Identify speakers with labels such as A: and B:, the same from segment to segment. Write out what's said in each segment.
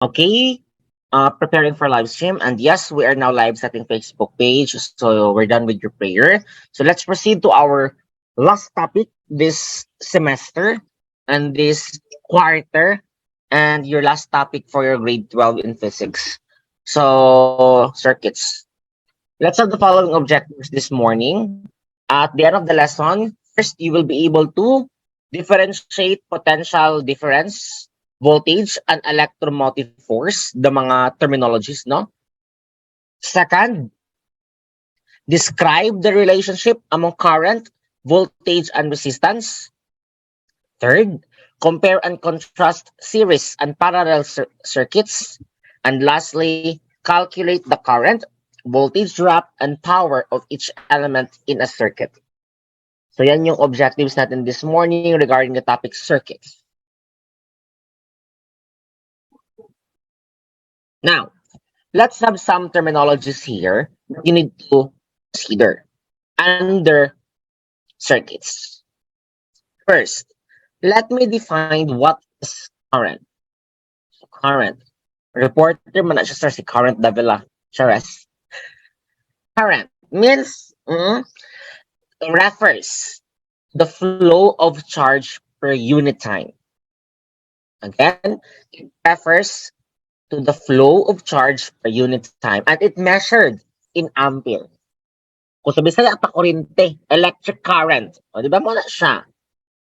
A: Okay, preparing for live stream. And yes, we are now live setting Facebook page. So we're done with your prayer. So let's proceed to our last topic this semester and this quarter, and your last topic for your grade 12 in physics. So, circuits. Let's have the following objectives this morning. At the end of the lesson, first, you will be able to differentiate potential difference, voltage, and electromotive force, the mga terminologies, no? Second, describe the relationship among current, voltage, and resistance. Third, compare and contrast series and parallel circuits. And lastly, calculate the current, voltage drop, and power of each element in a circuit. So yan yung objectives natin this morning regarding the topic circuits. Now, let's have some terminologies here that you need to consider under circuits. First, let me define what is current. Current. Reporter man na siya sir si Current Davila Charest. Current means refers the flow of charge per unit time. Again, it refers to the flow of charge per unit time, and it measured in ampere. Kung sa Bisaya pa kuryente, electric current. O, di ba mo na siya?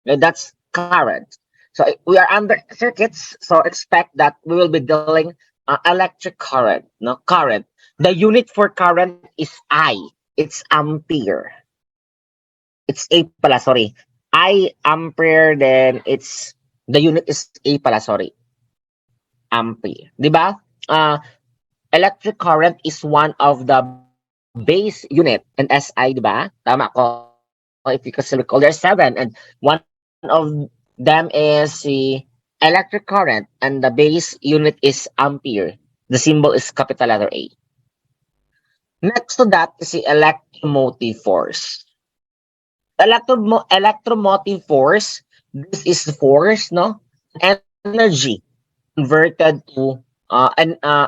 A: Okay, that's current. So we are under circuits, so expect that we will be dealing electric current. No, current. The unit for current is I. It's ampere. It's A pala, sorry. I ampere, then it's the unit is A pala, sorry. Ampere. Di ba? Electric current is one of the base unit in SI, di ba? Tama ko. If you can still recall, there's 7, and one of them is the electric current, and the base unit is ampere. The symbol is capital letter A. Next to that is the electromotive force. Electromotive force, this is the force, no? Energy converted to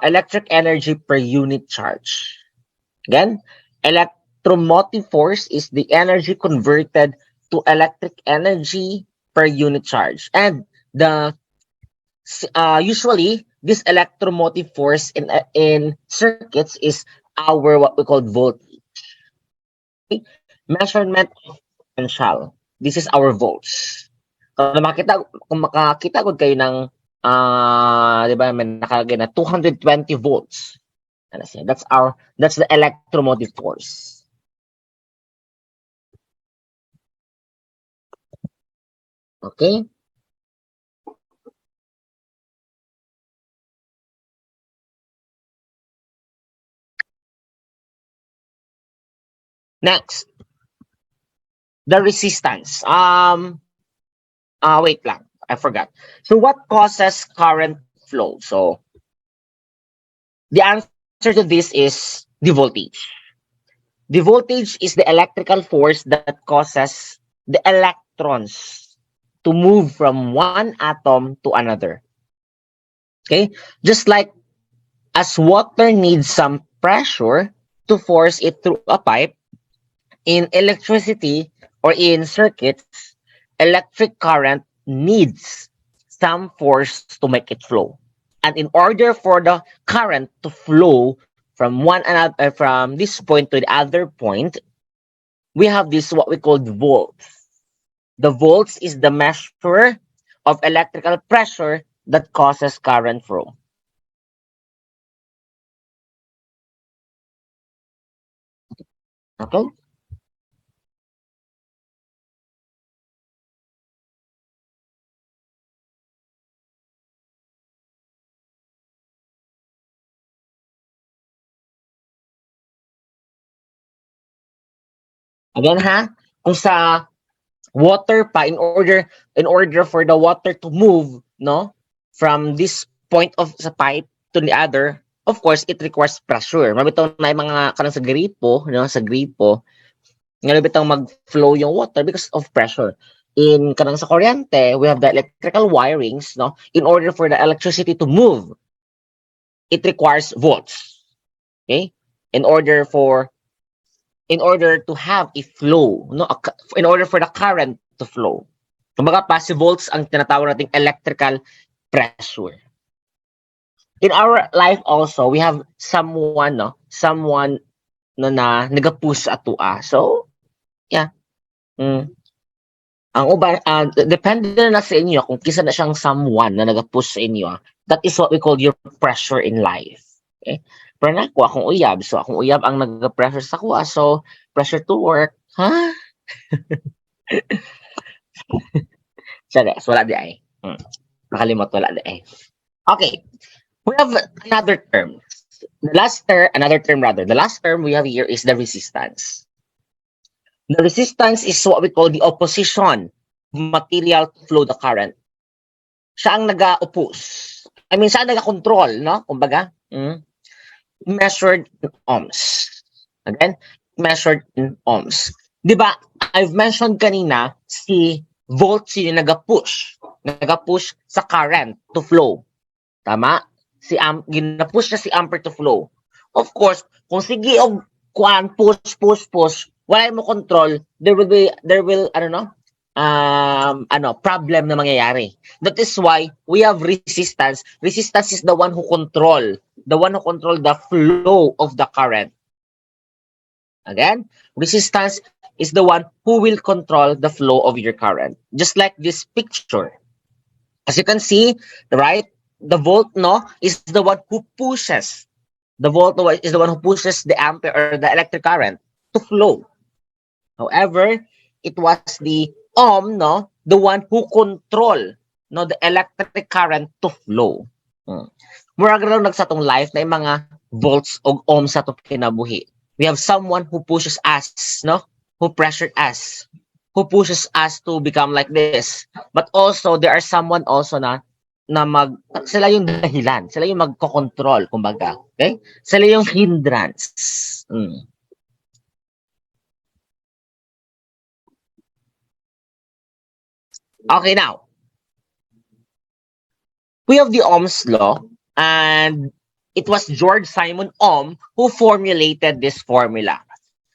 A: electric energy per unit charge. Again, electromotive force is the energy converted to electric energy per unit charge. And the usually this electromotive force in circuits is our what we call voltage. Okay? Measurement of potential. This is our volts. Kung makakita ko kayo ng di ba may nakalagay na 220 volts. That's the electromotive force. Okay? Next, the resistance. Wait lang, I forgot. So what causes current flow? So the answer to this is the voltage. The voltage is the electrical force that causes the electrons to move from one atom to another. Okay? Just like as water needs some pressure to force it through a pipe, in electricity or in circuits, electric current needs some force to make it flow. And in order for the current to flow from from this point to the other point, we have this what we call volts. The volts is the measure of electrical pressure that causes current flow. Okay? Again ha, kung sa water pa, in order for the water to move, no, from this point of sa pipe to the other, of course it requires pressure. Mabitaw na yung mga kanang sa gripo, no, sa gripo nga bitaw mag-flow yung water because of pressure. In kanang sa kuryente, we have the electrical wirings, no, in order for the electricity to move it requires volts. Okay? In order to have a flow, no, in order for the current to flow. Kumbaga, passive volts ang tinatawag nating electrical pressure. In our life also, we have someone, no, someone na nagapush ato. So, yeah. Ang uban, depende na sa inyo kung kisa na siyang someone na nagapush sa inyo. That is what we call your pressure in life. Okay? Pero na, kung akong uyab. So, akong uyab ang nag-pressure sa kuha. So, pressure to work. Ha? Sorry, wala di ay. Nakalimot, wala di ay. Okay. We have another term. The last term we have here is the resistance. The resistance is what we call the opposition of material to flow the current. Siya ang nag-oppose. I mean, siya ang nag-control, no? Kumbaga, measured in ohms. Again, measured in ohms. Di ba, I've mentioned kanina, si volts yung nag-push sa current to flow. Tama? Gina-push na si ampere to flow. Of course, kung sige og push, wala mo control, there will problem na mangyayari. That is why we have resistance. Resistance is the one who control the flow of the current. Again, resistance is the one who will control the flow of your current. Just like this picture. As you can see, right, the volt, no, is the one who pushes. The volt is the one who pushes the ampere or the electric current to flow. However, it was the ohm, no, the one who control, no, the electric current to flow. Mura gano'n nagsatong life na yung mga volts o ohms sa to kinabuhi. We have someone who pushes us, no, who pressured us, who pushes us to become like this. But also, there are someone also na sila yung dahilan, sila yung magko-control, kumbaga. Okay? Sila yung hindrance. Okay, now. We have the Ohm's law, and it was George Simon Ohm who formulated this formula.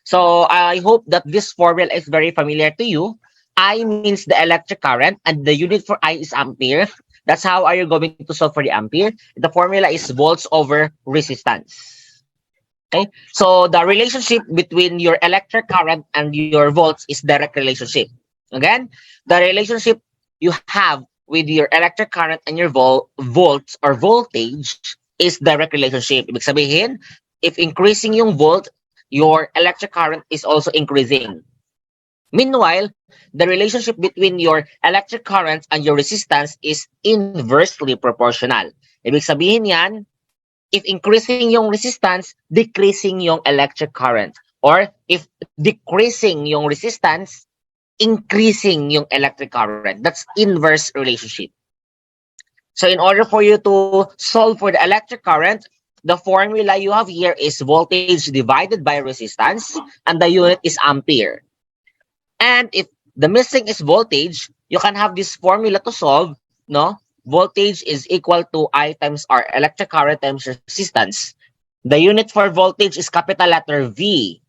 A: So I hope that this formula is very familiar to you. I means the electric current, and the unit for I is ampere. That's how are you going to solve for the ampere. The formula is volts over resistance. Okay, so the relationship between your electric current and your volts is direct relationship. Again, the relationship you have with your electric current and your volts or voltage is direct relationship. Ibig sabihin, if increasing yung volt, your electric current is also increasing. Meanwhile, the relationship between your electric current and your resistance is inversely proportional. Ibig sabihin yan, if increasing yung resistance, decreasing yung electric current. Or if decreasing yung resistance, increasing yung electric current. That's inverse relationship. So in order for you to solve for the electric current, the formula you have here is voltage divided by resistance, and the unit is ampere. And if the missing is voltage, you can have this formula to solve, no? Voltage is equal to I times R, electric current times resistance. The unit for voltage is capital letter V.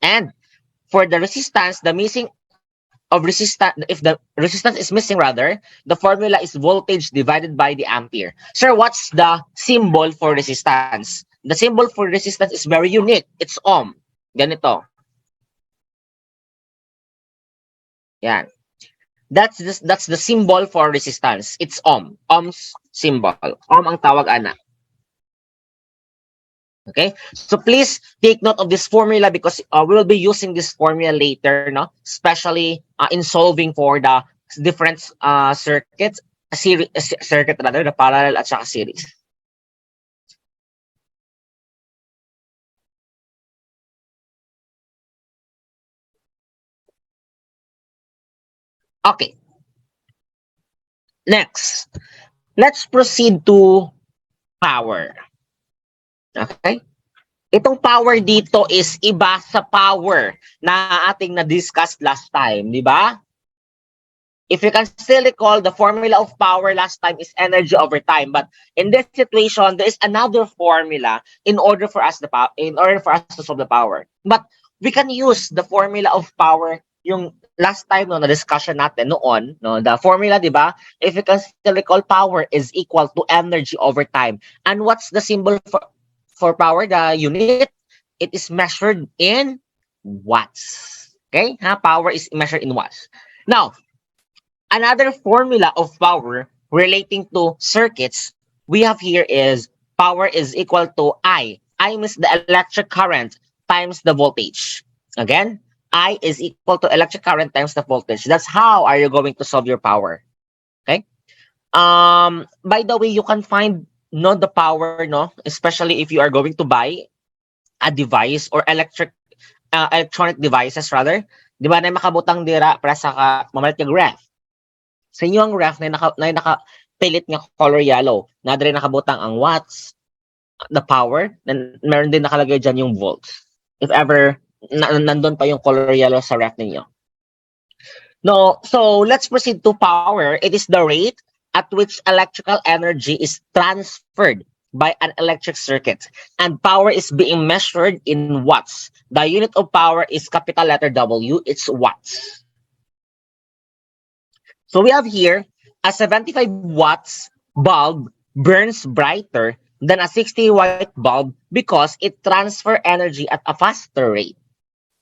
A: And for the resistance, the missing of resistance, if the resistance is missing rather, the formula is voltage divided by the ampere. Sir, what's the symbol for resistance? The symbol for resistance is very unique. It's ohm. Ganito. Yan. That's the symbol for resistance. It's ohm. Ohm's symbol. Ohm ang tawag ana. Okay, so please take note of this formula because we will be using this formula later, no? Especially in solving for the different circuits, circuit rather, the parallel at saka series. Okay. Next, let's proceed to power. Okay? Itong power dito is iba sa power na ating na-discuss last time, di ba? If you can still recall, the formula of power last time is energy over time. But in this situation, there is another formula in order for us to solve the power. But we can use the formula of power yung last time no na discussion natin noon, no, the formula, di ba? If you can still recall, power is equal to energy over time. And what's the symbol for power? The unit, it is measured in watts. Okay? Power is measured in watts. Now, another formula of power relating to circuits we have here is power is equal to I. I means the electric current times the voltage. Again, I is equal to electric current times the voltage. That's how are you going to solve your power. Okay? By the way, you can find no the power, no, especially if you are going to buy a device or electronic devices rather. Di ba na makabutang dira para sa mamalit yung ref. Sa inyo ang ref na nakapilit nga color yellow. Na rin nakabutang ang watts, the power, and meron din nakalagay dyan yung volts. If ever nandun pa yung color yellow sa ref ninyo. No, so let's proceed to power. It is the rate at which electrical energy is transferred by an electric circuit. And power is being measured in watts. The unit of power is capital letter W. It's watts. So we have here a 75 watts bulb burns brighter than a 60 watt bulb because it transfers energy at a faster rate.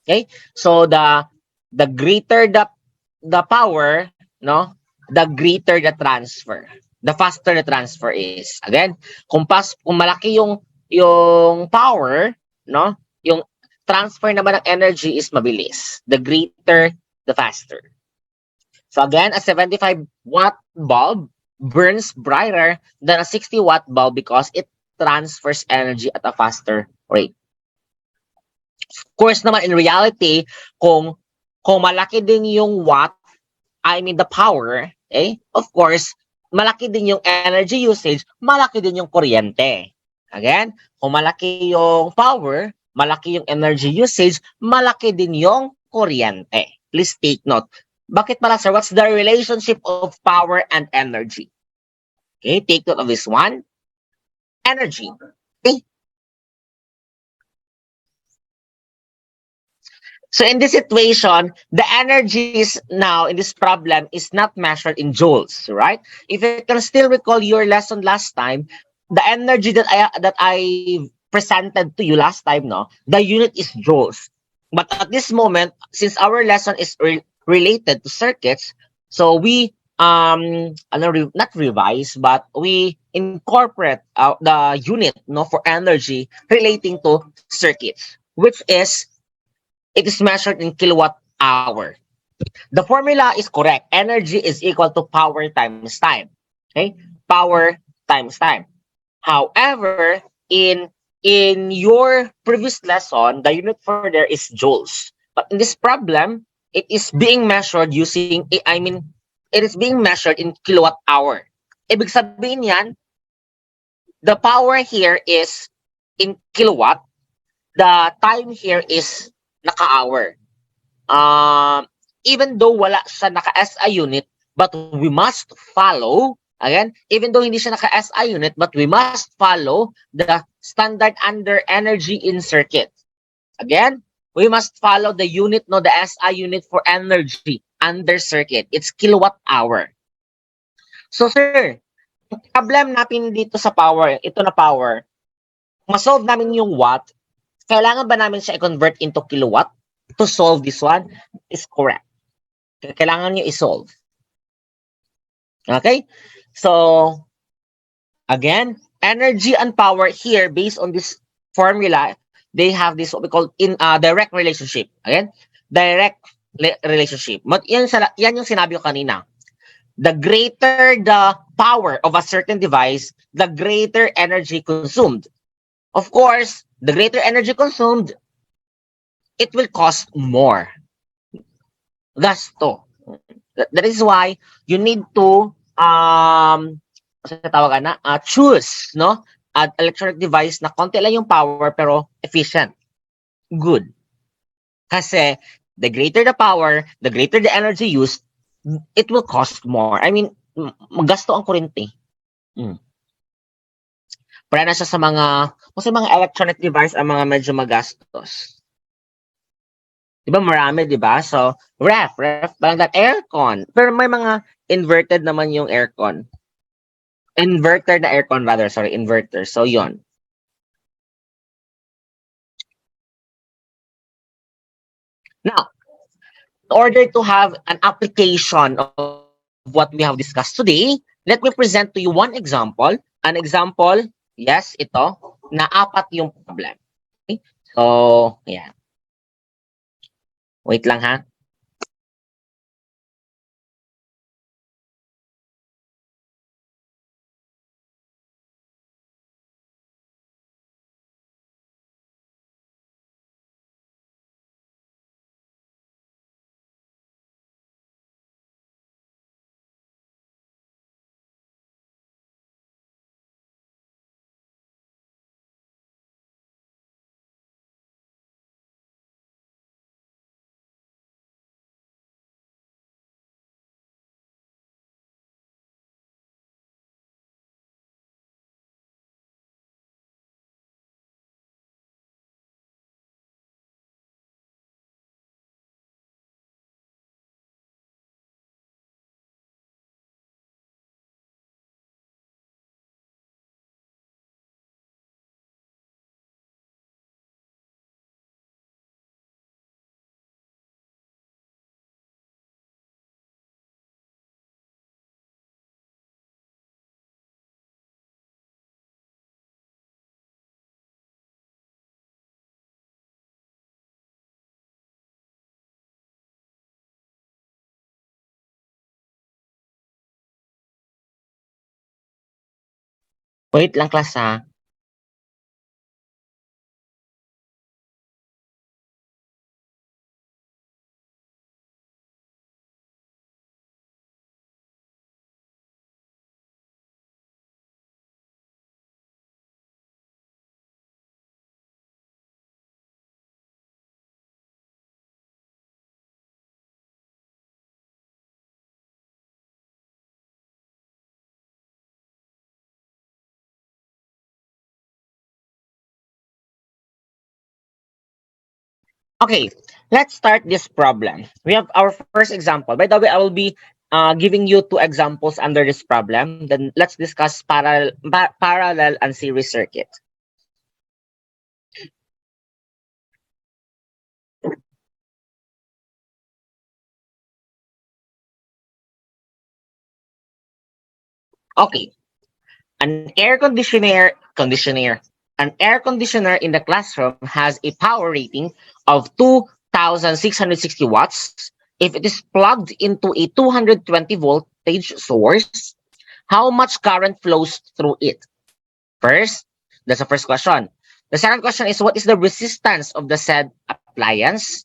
A: Okay? So the greater the power, no, the greater the transfer. The faster the transfer is. Again, kung malaki yung power, no, yung transfer naman ng energy is mabilis. The greater, the faster. So again, a 75 watt bulb burns brighter than a 60 watt bulb because it transfers energy at a faster rate. Of course naman, in reality, kung malaki din yung watt, I mean the power, of course, malaki din yung energy usage, malaki din yung kuryente. Again, kung malaki yung power, malaki yung energy usage, malaki din yung kuryente. Please take note. Bakit pala, sir? What's the relationship of power and energy? Okay, take note of this one. Energy. Okay. So in this situation, the energy is now in this problem is not measured in joules, right? If you can still recall your lesson last time, the energy that I presented to you last time, no, the unit is joules. But at this moment, since our lesson is related to circuits, so we not revise, but we incorporate the unit, no, for energy relating to circuits, which is it is measured in kilowatt hour. The formula is correct. Energy is equal to power times time. Okay, power times time. However, in your previous lesson, the unit for there is joules. But in this problem, it is being measured using, it is being measured in kilowatt hour. Ibig sabihin yan, the power here is in kilowatt, the time here is naka-hour. Even though wala siya naka-SI unit, but we must follow, again, even though hindi siya naka-SI unit, but we must follow the standard under energy in circuit. Again, we must follow the unit, no, the SI unit for energy under circuit. It's kilowatt hour. So, sir, problem natin dito sa power, ito na power, ma-solve namin yung watt, kailangan ba namin siya i-convert into kilowatt to solve this one? Is correct. Kailangan nyo i-solve. Okay? So, again, energy and power here, based on this formula, they have this what we call direct relationship. Again, direct relationship. Yan yung sinabi ko kanina. The greater the power of a certain device, the greater energy consumed. Of course, the greater energy consumed, it will cost more. Gasto. That is why you need to choose, no, an electronic device na konti lang yung power pero efficient. Good. Kasi the greater the power, the greater the energy used, it will cost more. I mean, magasto ang kuryente. Mm. Para na siya sa mga, kasi mga electronic device ang mga medyo magastos. Di ba marami, di ba? So, ref, parang that aircon. Pero may mga inverted naman yung aircon. Inverter na aircon rather, sorry, inverter. So, yon. Now, in order to have an application of what we have discussed today, let me present to you one example. An example, yes, ito, na apat yung problem. Okay? So, yeah. Wait lang ha. Wait lang class ha. Okay, let's start this problem. We have our first example. By the way, I will be giving you two examples under this problem. Then let's discuss parallel and series circuit. Okay, an an air conditioner in the classroom has a power rating of 2,660 watts. If it is plugged into a 220 voltage source, how much current flows through it? First, that's the first question. The second question is, what is the resistance of the said appliance?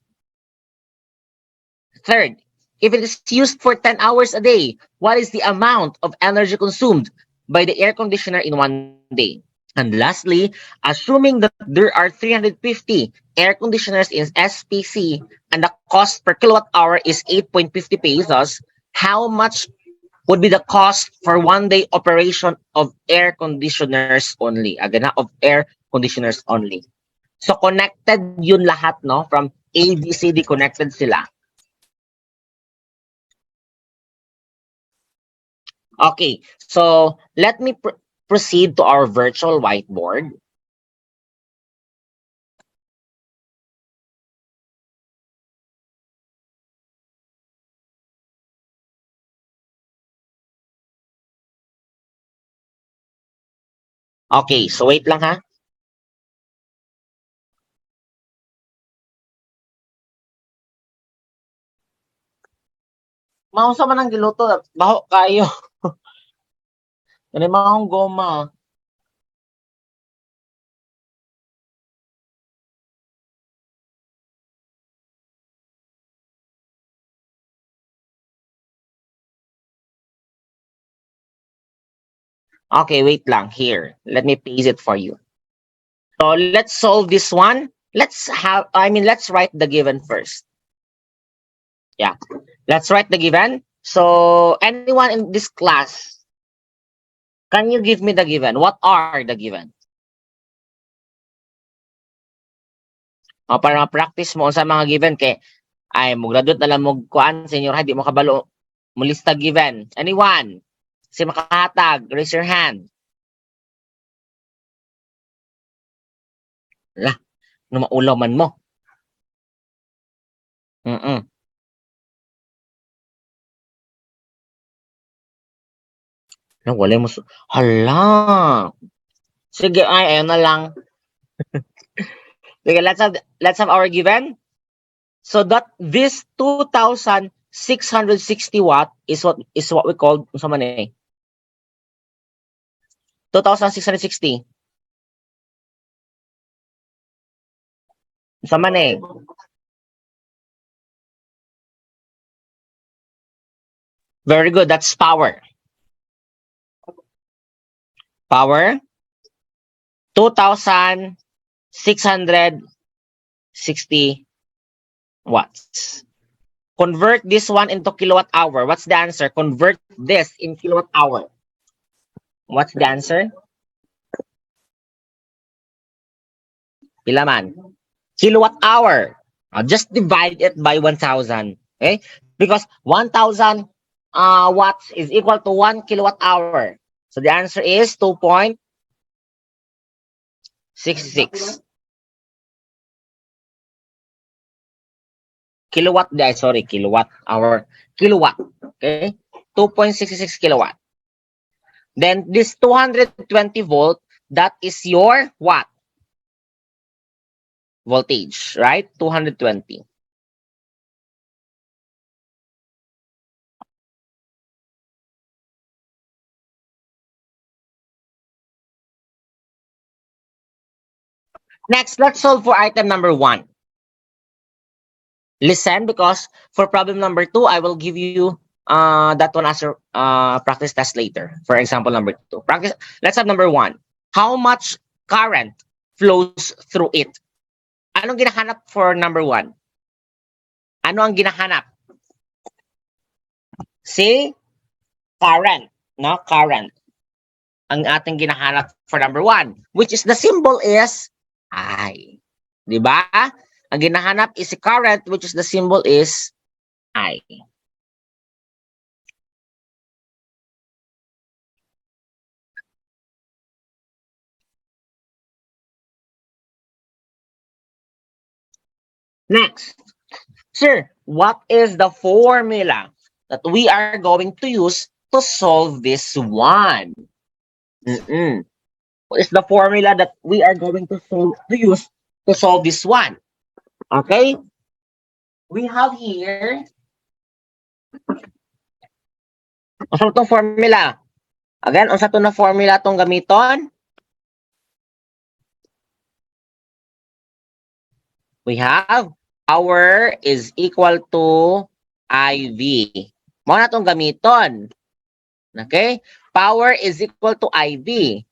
A: Third, if it is used for 10 hours a day, what is the amount of energy consumed by the air conditioner in one day? And lastly, assuming that there are 350 air conditioners in SPC and the cost per kilowatt hour is 8.50 pesos, how much would be the cost for one day operation of air conditioners only? Again, of air conditioners only. So connected yun lahat, no? From A, B, C, D, connected sila. Okay, so let me proceed to our virtual whiteboard. Okay, so wait lang ha. Maunsa man ang giluto, baho kayo. Kani mahong goma. Okay, wait lang. Here, let me paste it for you. So let's solve this one. Let's write the given first. Yeah, let's write the given. So, anyone in this class, can you give me the given? What are the given? O, para ma-practice mo sa mga given kay ay mo graduate na lang mo kuan senior high di mo kabalo mo lista given. Anyone? Si makahatag, raise your hand. Lah, no maulaw man mo. Mm. No, wala mo. Hala. Sige, ay, ayun na lang. Sige, let's have our given. So that this 2,660 watt is what we call sa man eh. 2,660. Sa man eh. Very good. That's power. Power. 2,660 watts. Convert this one into kilowatt hour. What's the answer? Convert this in kilowatt hour. What's the answer? Pila man? Kilowatt hour. Just divide it by 1,000. Okay? Because 1,000 watts is equal to 1 kilowatt hour. So the answer is 2.66. Kilowatt, sorry, kilowatt hour. Kilowatt. Okay? 2.66 kilowatt. Then this 220 volt, that is your what? Voltage, right? 220. Next, let's solve for item number 1. Listen, because for problem number 2, I will give you that one as a practice test later. For example, number 2. Practice. Let's have number 1. How much current flows through it? Anong ginahanap for number 1? Ano ang ginahanap? Si current, no? Current. Ang ating ginahanap for number 1, which is the symbol is I. Di ba? Ang ginahanap is si current, which is the symbol is I. Next. Sir, what is the formula that we are going to use to solve this one? What is the formula that we are going to use to solve this one? Okay? We have here, unsa itong formula? Again, unsa ito na formula itong gamiton? We have power is equal to IV. Mo na itong gamiton. Okay? Power is equal to IV.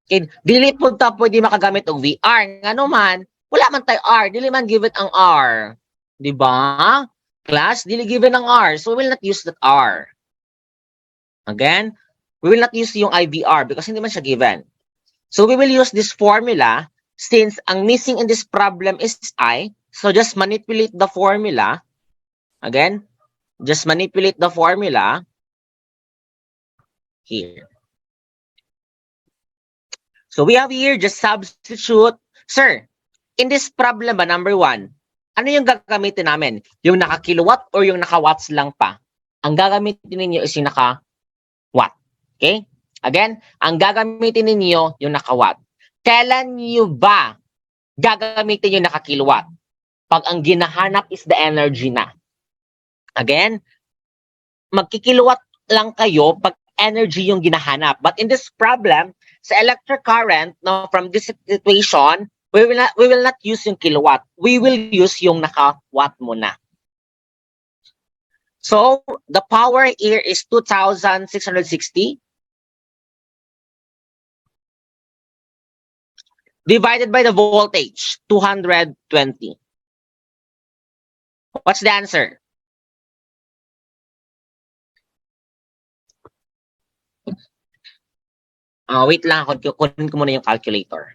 A: Okay, dili po ta pwede makagamit og VR. Ngano man, wala man tay R, dili man given ang R. Di ba? Class, dili given ang R, so we will not use that R. Again, we will not use yung IVR because hindi man siya given. So we will use this formula since ang missing in this problem is I. So just manipulate the formula. Again, just manipulate the formula here. So we have here, just substitute. Sir, in this problem ba, number 1, ano yung gagamitin namin? Yung naka-kilowatt or yung naka-watts lang pa? Ang gagamitin ninyo is yung naka-watt. Okay? Again, ang gagamitin ninyo yung naka-watt. Kailan nyo ba gagamitin yung naka-kilowatt? Pag ang ginahanap is the energy na. Again, magkikilowatt lang kayo pag energy yung ginahanap. But in this problem, sa electric current, no, from this situation, we will not use yung kilowatt. We will use yung naka-watt muna. So, the power here is 2,660 divided by the voltage, 220. What's the answer? Wait lang ako, kunin ko muna yung calculator.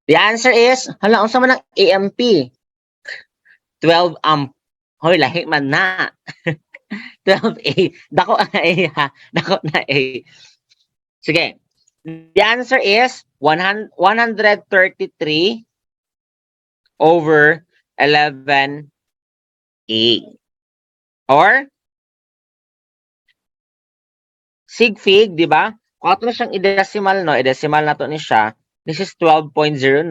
A: The answer is, hala, unsa man ang AMP? 12 amp. Hoy, lahi man na. 12A. Dako na A, ha? Dako na A. Sige. The answer is 133 over 11A. Or, sig-fig, di ba? Kung ato na siyang i-decimal, no? I-decimal na to ni siya. This is 12.09.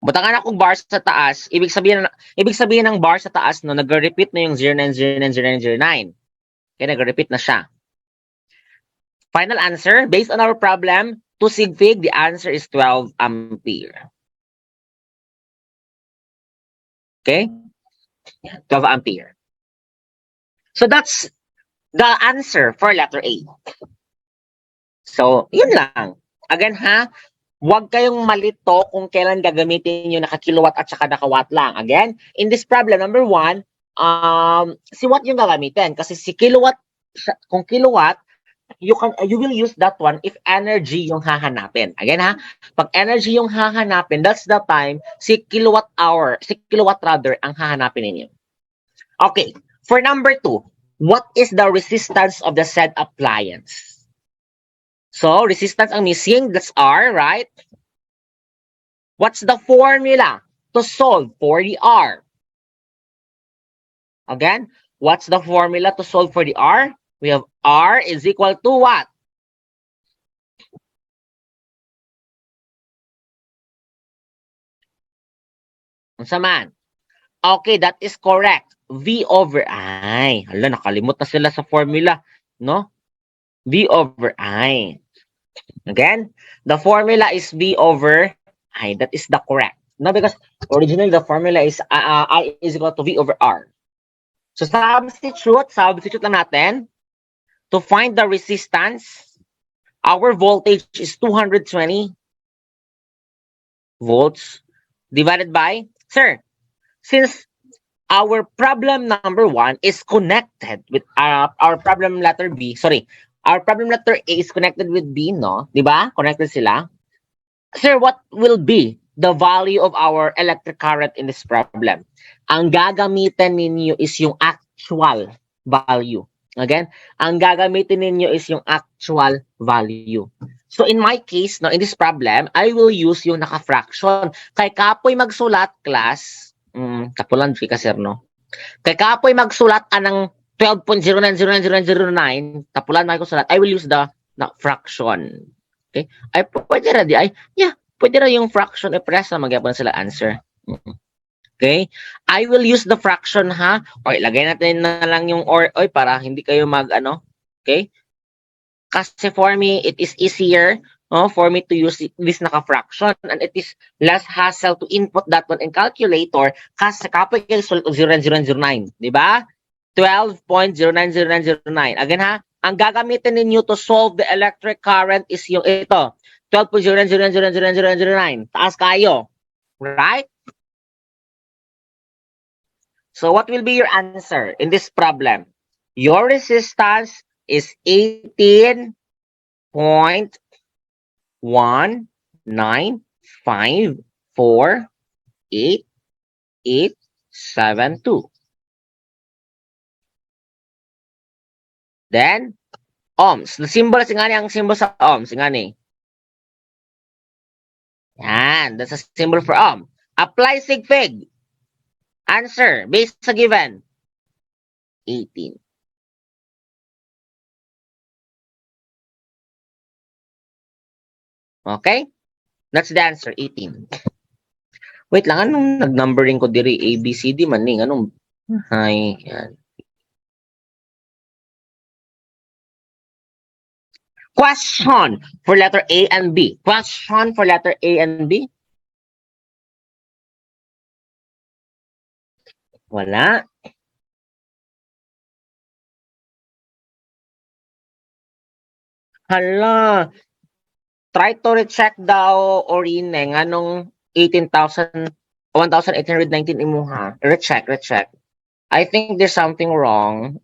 A: Butangan akong bar sa taas, ibig sabihin ng bar sa taas, no, nag-repeat na yung 09090909. Kaya nag-repeat na siya. Final answer, based on our problem, to sig-fig, the answer is 12 ampere. Okay? 12 ampere. So that's the answer for letter A. So, yun lang. Again ha, huwag kayong malito kung kailan gagamitin yung naka-kilowatt at saka naka-watt lang. Again, in this problem, number 1, si watt yung gagamitin. Kasi si kilowatt, kung kilowatt, you will use that one if energy yung hahanapin. Again ha, pag energy yung hahanapin, that's the time si kilowatt rather ang hahanapin ninyo. Okay, for number 2, what is the resistance of the said appliance? So, resistance ang missing, that's R, right? What's the formula to solve for the R? Again, what's the formula to solve for the R? We have R is equal to what? Unsa man? Okay, that is correct. V over I. Hala, nakalimot na sila sa formula, no? V over I. Again, the formula is V over I. That is the correct. No, because originally the formula is I is equal to V over R. So substitute lang natin. To find the resistance, our voltage is 220 volts divided by, sir, since our problem number 1 is connected with our problem letter B, our problem letter A is connected with B, no? Diba? Connected sila. Sir, what will be the value of our electric current in this problem? Ang gagamitin ninyo is yung actual value. Again, ang gagamitin ninyo is yung actual value. So in my case, no, in this problem, I will use yung naka-fraction. Kay kapoy magsulat, class, kapulan ka sir, no? Kay kapoy magsulat anang 12.090909, kapulan may ko sulat, I will use the fraction. Okay? Ay, pwede ra di ay, yeah, pwede ra yung fraction, presa magyapon sila answer. Okay? I will use the fraction ha. O ilagay natin na lang yung or oy para hindi kayo okay? Kasi for me it is easier for me to use this naka-fraction and it is less hassle to input that one in calculator kasi kapoy kayo 0.0909, di ba? 12.090909. Again ha, ang gagamitin ninyo to solve the electric current is yung ito, 12.09090909. Taas kayo. Right? So what will be your answer in this problem? Your resistance is 18.195488872. Then, ohms. The symbol, ang symbol sa ohms. Yan, that's a symbol for ohm. Apply sig-fig. Answer, based sa given. 18. Okay? That's the answer, 18. Wait lang, anong nag-numbering ko diri? A, B, C, D man ning. Anong? Hi. Yan. Question for letter A and B. Question for letter A and B. Wala. Hala. Try to recheck daw Orine nga nung 18,000, 1,819 imuha. Recheck, recheck. I think there's something wrong.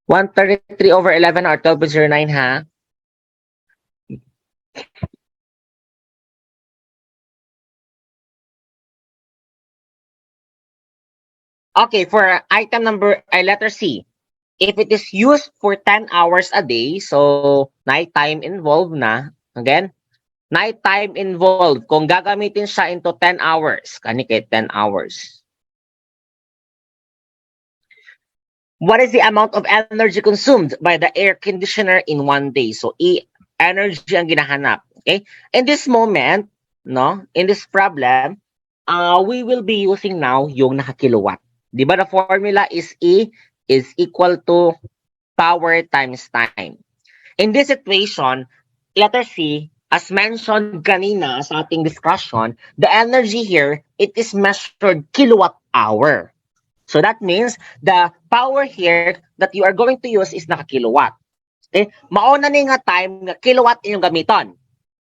A: 133 over 11 or 12.09 ha? Okay, for item number, letter C. If it is used for 10 hours a day, so nighttime involved na, again, nighttime involved, kung gagamitin siya into 10 hours, kanikit 10 hours. What is the amount of energy consumed by the air conditioner in one day? So, energy ang ginahanap. Okay? In this moment, no, in this problem, we will be using now yung nakakilowatt. Di ba the formula is E is equal to power times time. In this equation, letter C, as mentioned kanina sa ating discussion, the energy here, it is measured kilowatt hour. So that means the power here that you are going to use is naka-kilowatt. Okay? Mauna ni nga time nga kilowatt inyong gamiton.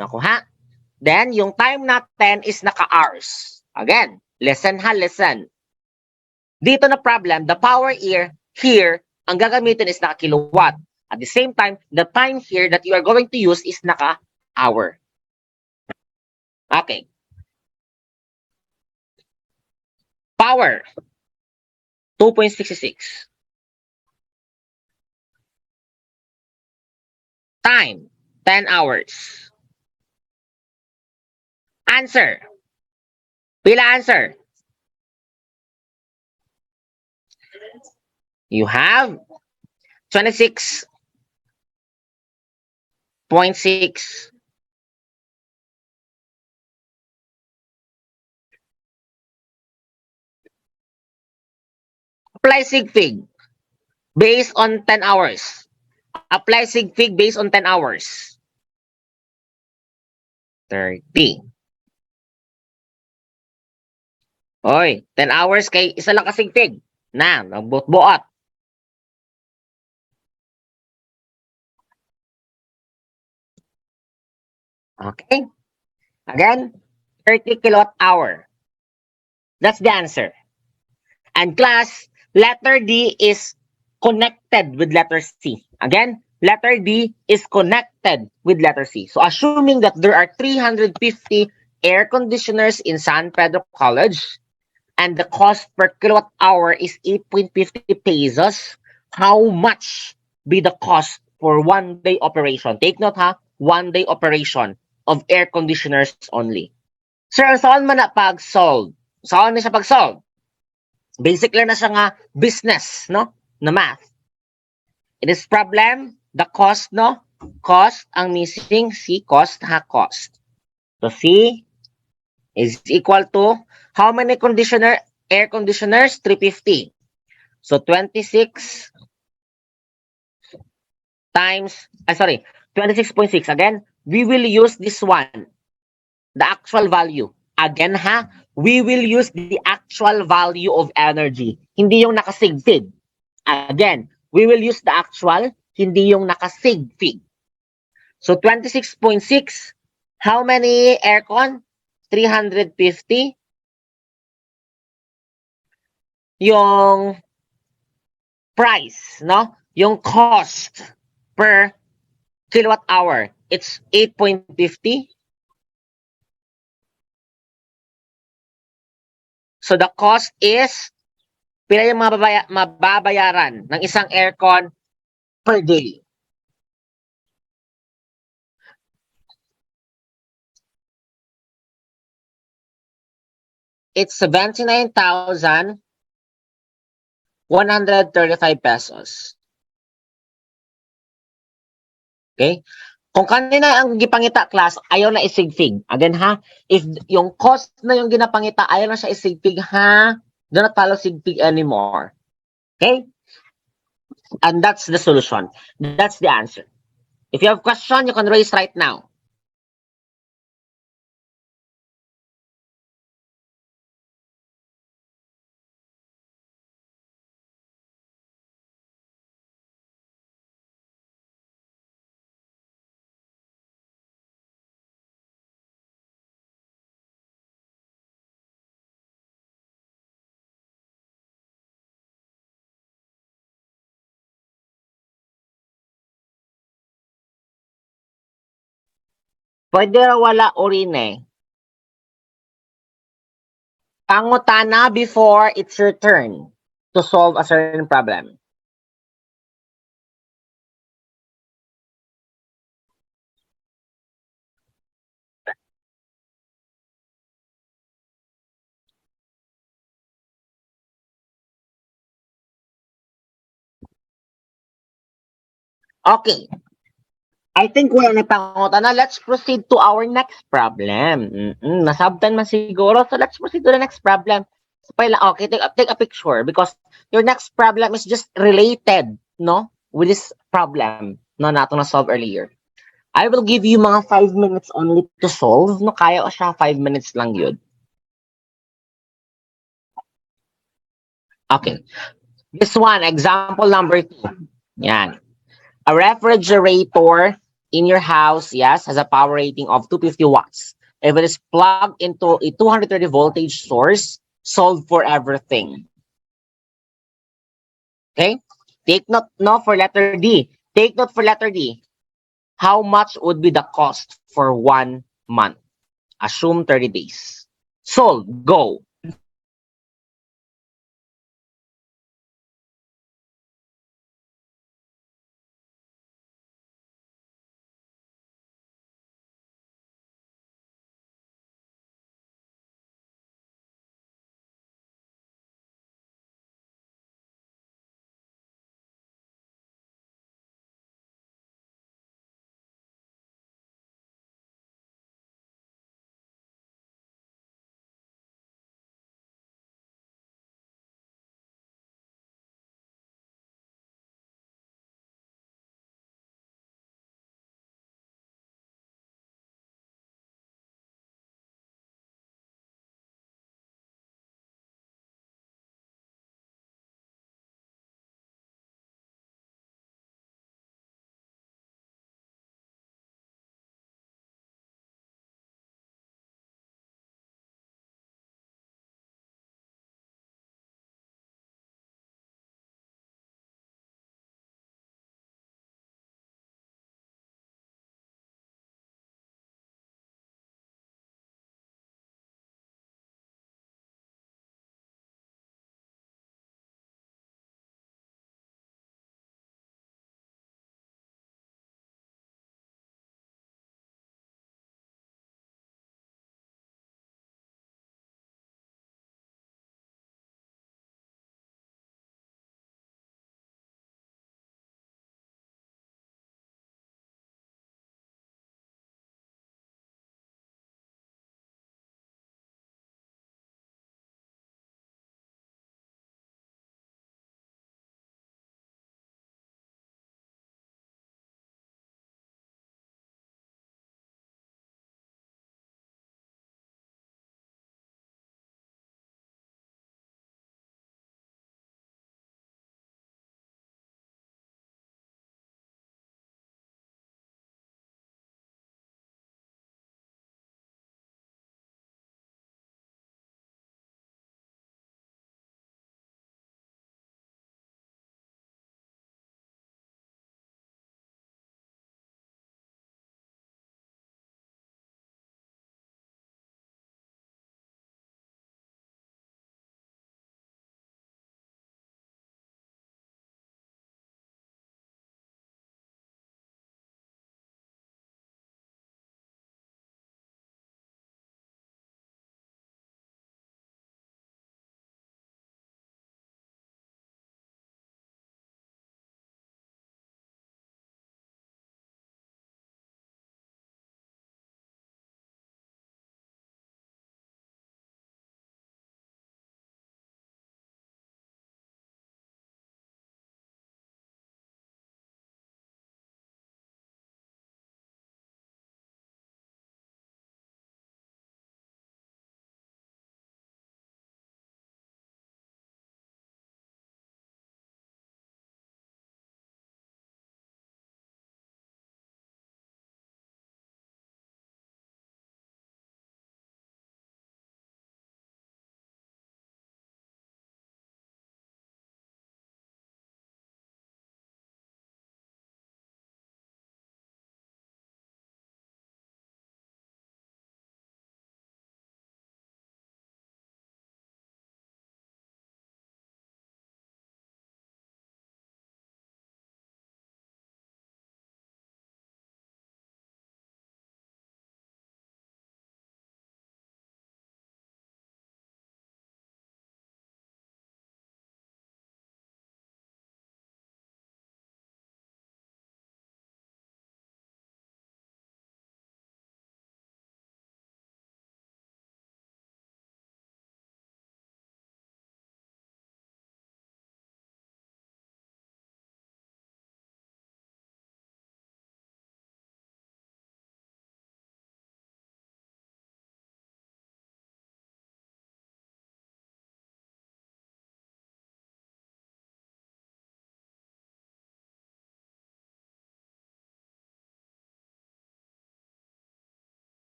A: Nakuha? Then, yung time natin is naka-hours. Again, listen ha, listen. Dito na problem, the power here, ang gagamitin is naka-kilowatt. At the same time, the time here that you are going to use is naka-hour. Okay. Power, 2.66. Time, 10 hours. Answer. Pila answer? You have 26.6. Apply sig fig based on 10 hours. Apply sig fig based on 10 hours. 30. Oy, 10 hours kay isa lang kasing fig. Na, nagbuot-buot. Okay? Again, 30 kilowatt hour. That's the answer. And class, letter D is connected with letter C. Again, letter D is connected with letter C. So assuming that there are 350 air conditioners in San Pedro College and the cost per kilowatt hour is 8.50 pesos, how much be the cost for 1 day operation? Take note ha, 1 day operation of air conditioners only. Sir, saan man na pag-solve? Saan na siya pag-solve? Basic lang na siya nga business, no? Na math. In this problem, the cost, no? Cost ang missing, C, cost, ha, cost. So C is equal to how many air conditioners? 350. So 26 times, 26.6. Again, we will use this one, the actual value. Again ha, we will use the actual value of energy. Hindi yung nakasigfig. Again, we will use the actual, hindi yung nakasigfig. So 26.6, how many aircon? 350. Yung price, no? Yung cost per kilowatt hour, it's 8.50. So the cost is, pila yung mababayaran ng isang aircon per day? It's 79,135 pesos. Okay? Kung kanina ang gipangita class, ayaw na isigfig. Again ha, if yung cost na yung ginapangita, ayaw na siya isigfig ha, do not follow sigfig anymore. Okay? And that's the solution. That's the answer. If you have question, you can raise right now. Pwede raw wala urine. Pangutana before it's your turn to solve a certain problem. Okay. I think wala na pangutana. Let's proceed to our next problem. Nasabtan man siguro. So let's proceed to the next problem. So, okay, take a picture because your next problem is just related, no? With this problem no nato na solve earlier. I will give you mga 5 minutes only to solve. No, kaya ko siya 5 minutes lang yun. Okay. This one, example number 2. Yan. A refrigerator in your house, yes, has a power rating of 250 watts. If it is plugged into a 230 voltage source, solve for everything. Okay? Take note no for letter D. Take note for letter D. How much would be the cost for 1 month? Assume 30 days. Solve. Go.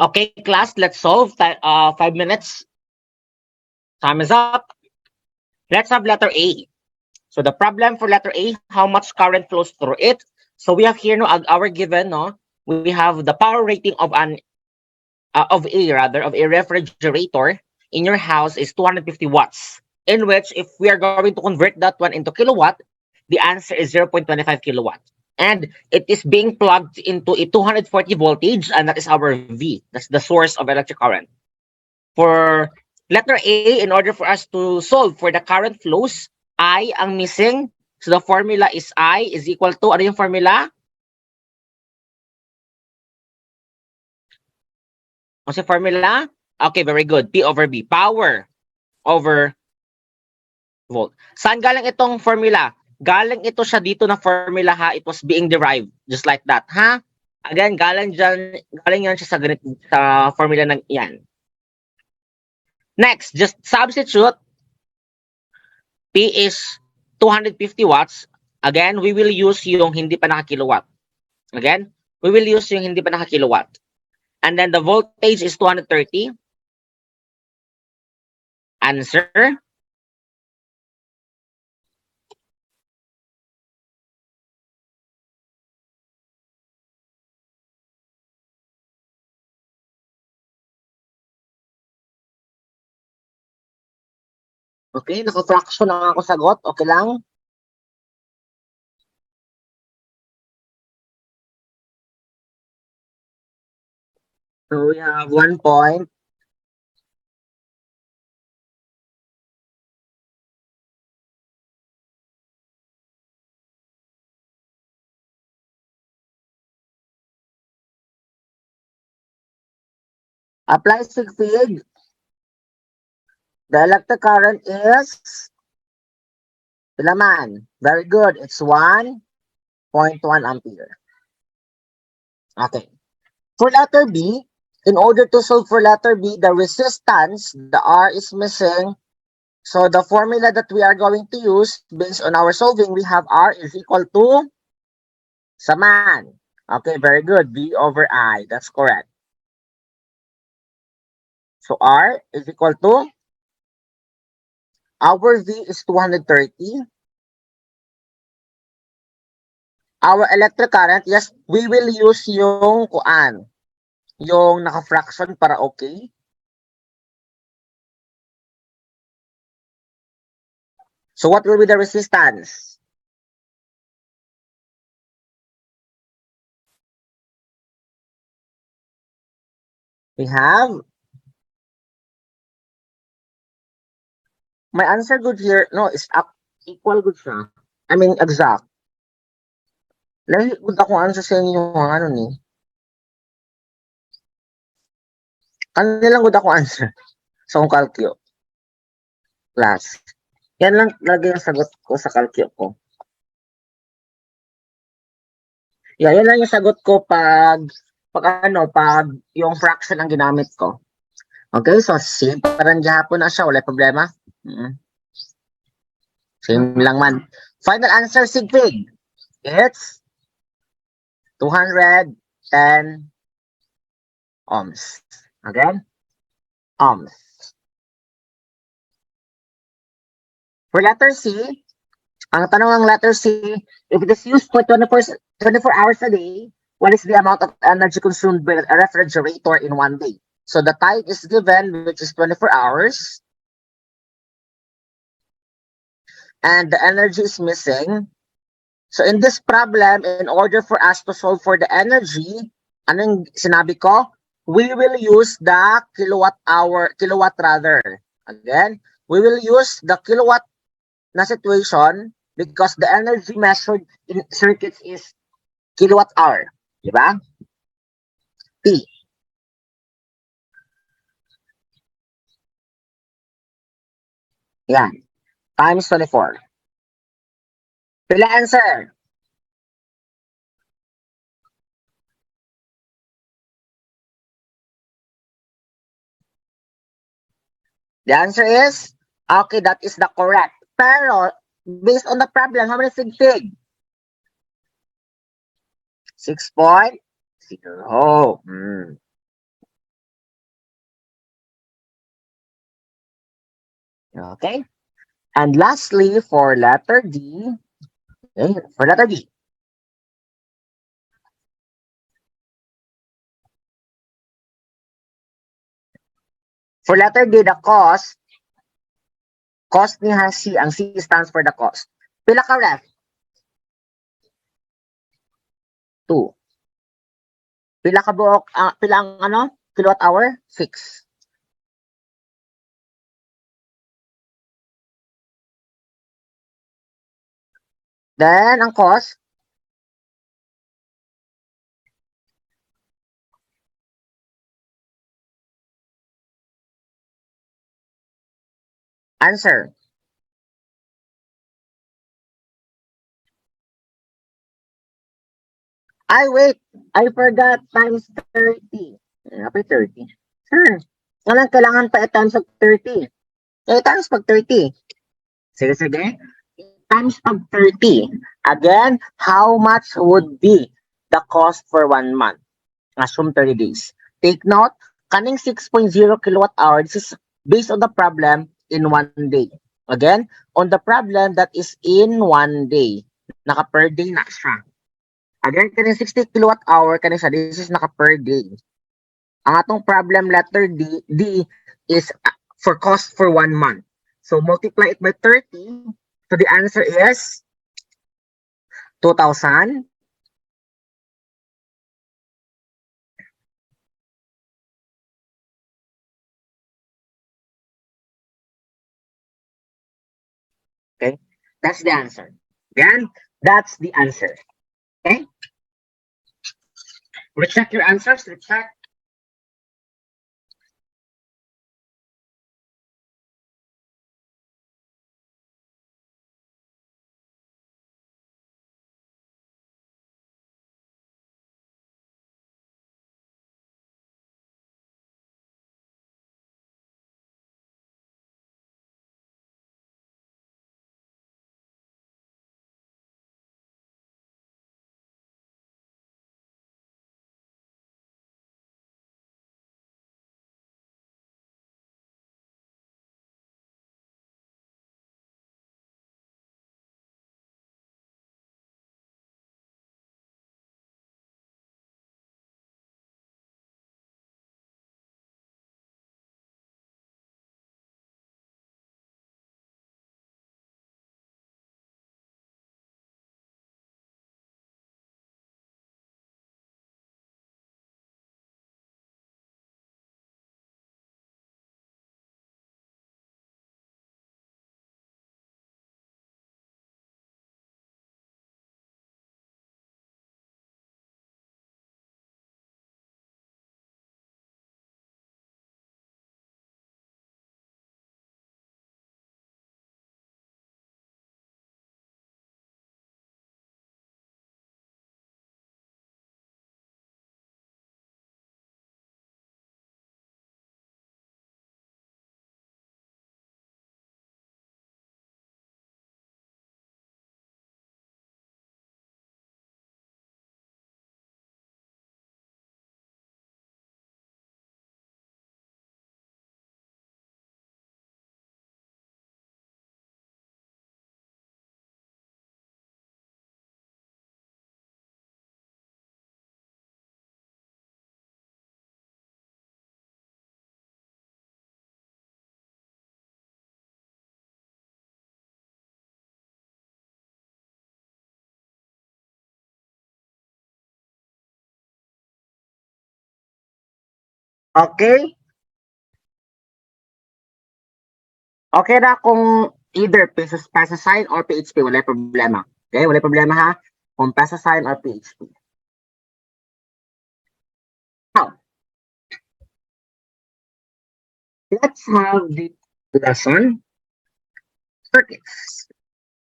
A: Okay, class, let's solve. 5 minutes. Time is up. Let's have letter A. So the problem for letter A, how much current flows through it? So we have here no our given no. We have the power rating of a refrigerator in your house is 250 watts. In which, if we are going to convert that one into kilowatt, the answer is 0.25 kilowatt. And it is being plugged into a 240 voltage, and that is our V. That's the source of electric current. For letter A, in order for us to solve for the current flows, I ang missing. So the formula is I is equal to, ano yung formula? What's the formula? Okay, very good. P over B. Power over volt. Saan galing itong formula? Galing ito siya dito na formula ha. It was being derived just like that, ha? Again, galing yan siya sa formula ng yan. Next, just substitute. P is 250 watts. Again, we will use yung hindi pa naka-kilowatt. Again, we will use yung hindi pa naka-kilowatt. And then the voltage is 230. Answer. Okay, naka-fraction lang ako sagot. Okay lang? So we have 1 point. Apply sig-fig. The electric current is Pilaman. Very good. It's 1.1 ampere. Okay. For letter B, in order to solve for letter B, the resistance, the R is missing. So the formula that we are going to use based on our solving, we have R is equal to Saman. Okay, very good. V over I. That's correct. So R is equal to, our V is 230. Our electric current, yes, we will use yung kuan, yung naka-fraction para okay. So what will be the resistance? We have, my answer good here, no, is up, equal good siya. I mean, exact. Lahi good ako answer sa inyo yung ano ni. Kanilang good ako answer. So, kung calcio. Class. Yan lang lagi yung sagot ko sa calcio ko. Yeah, yan lang yung sagot ko pag yung fraction ang ginamit ko. Okay, so same pa rin gihapon na siya, wala problema. Same lang man. Final answer, sig-fig. It's 210 ohms. Again, ohms. For letter C, ang tanong ng letter C, if it is used for 24 hours a day, what is the amount of energy consumed by a refrigerator in one day? So the time is given, which is 24 hours. And the energy is missing. So in this problem, in order for us to solve for the energy, anong sinabi ko? We will use the kilowatt rather. Again, we will use the kilowatt na situation because the energy measured in circuits is kilowatt hour. Diba? P. Yan. Times 24. Pila answer? The answer is, okay, that is the correct. Pero, based on the problem, how many sig-fig? 6.0. Okay? And lastly, for letter D, okay, for letter D, for letter D, the cost niya C, ang C stands for the cost. Pila ka ref? 2. Pila ka buok, pila ang ano? Kilowatt hour? 6. Then, ang cost, answer. Ay, wait. I forgot times 30. Apa 30? Sure. Walang kailangan pa i-times of 30. I-times pag 30. Sige, sige. Times pag 30. Again, how much would be the cost for 1 month? Assume 30 days. Take note, kaning 6.0 kilowatt hour, this is based on the problem in 1 day. Again, on the problem that is in 1 day. Naka per day na siya. Again, kaning 60 kilowatt hour, kaning siya, this is naka per day. Ang atong problem letter D is for cost for 1 month. So multiply it by 30. So the answer is 2,000. Okay, that's the answer. Again, that's the answer. Okay, recheck your answers. Recheck. Okay. Okay na kung either pesos peso sign or PHP, wala problema. Okay, wala problema ha. Kung peso sign or PHP. Now, let's have the lesson circuits.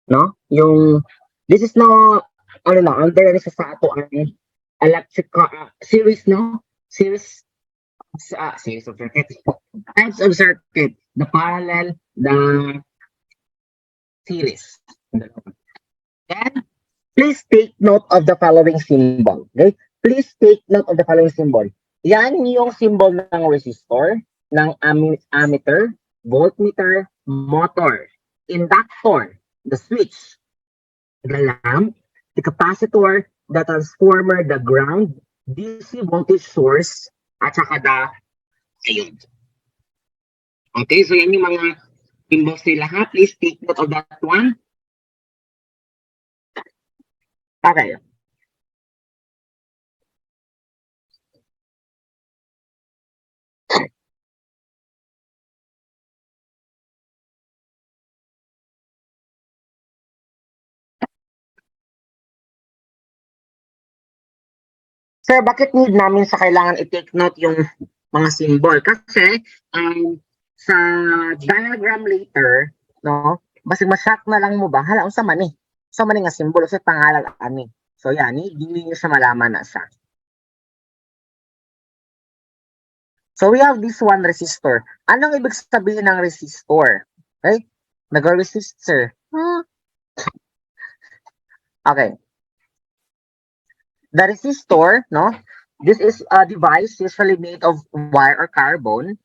A: No? Yung, this is no, ano na, under ano siya sa ato ang electric series, no? Series of circuits. Types of circuit. The parallel, the series. Then, please take note of the following symbol. Okay? Please take note of the following symbol. Yan yung symbol ng resistor, ng ammeter, voltmeter, motor, inductor, the switch, the lamp, the capacitor, the transformer, the ground, DC voltage source, at saka the diode. Okay, so yan yung mga symbols nila ha. Please take note of that one. Okay. Sir, bakit need namin sa kailangan i-take note yung mga symbol? Kasi sa diagram later, no, basig ma-shock na lang mo ba? Hala, unsa man eh. Unsa man nga symbol sa pangalan ani. So yan, hindi niyo siya malaman na siya. So we have this one resistor. Anong ibig sabihin ng resistor? Okay? Nag-resist, sir. Okay. The resistor, no? This is a device usually made of wire or carbon,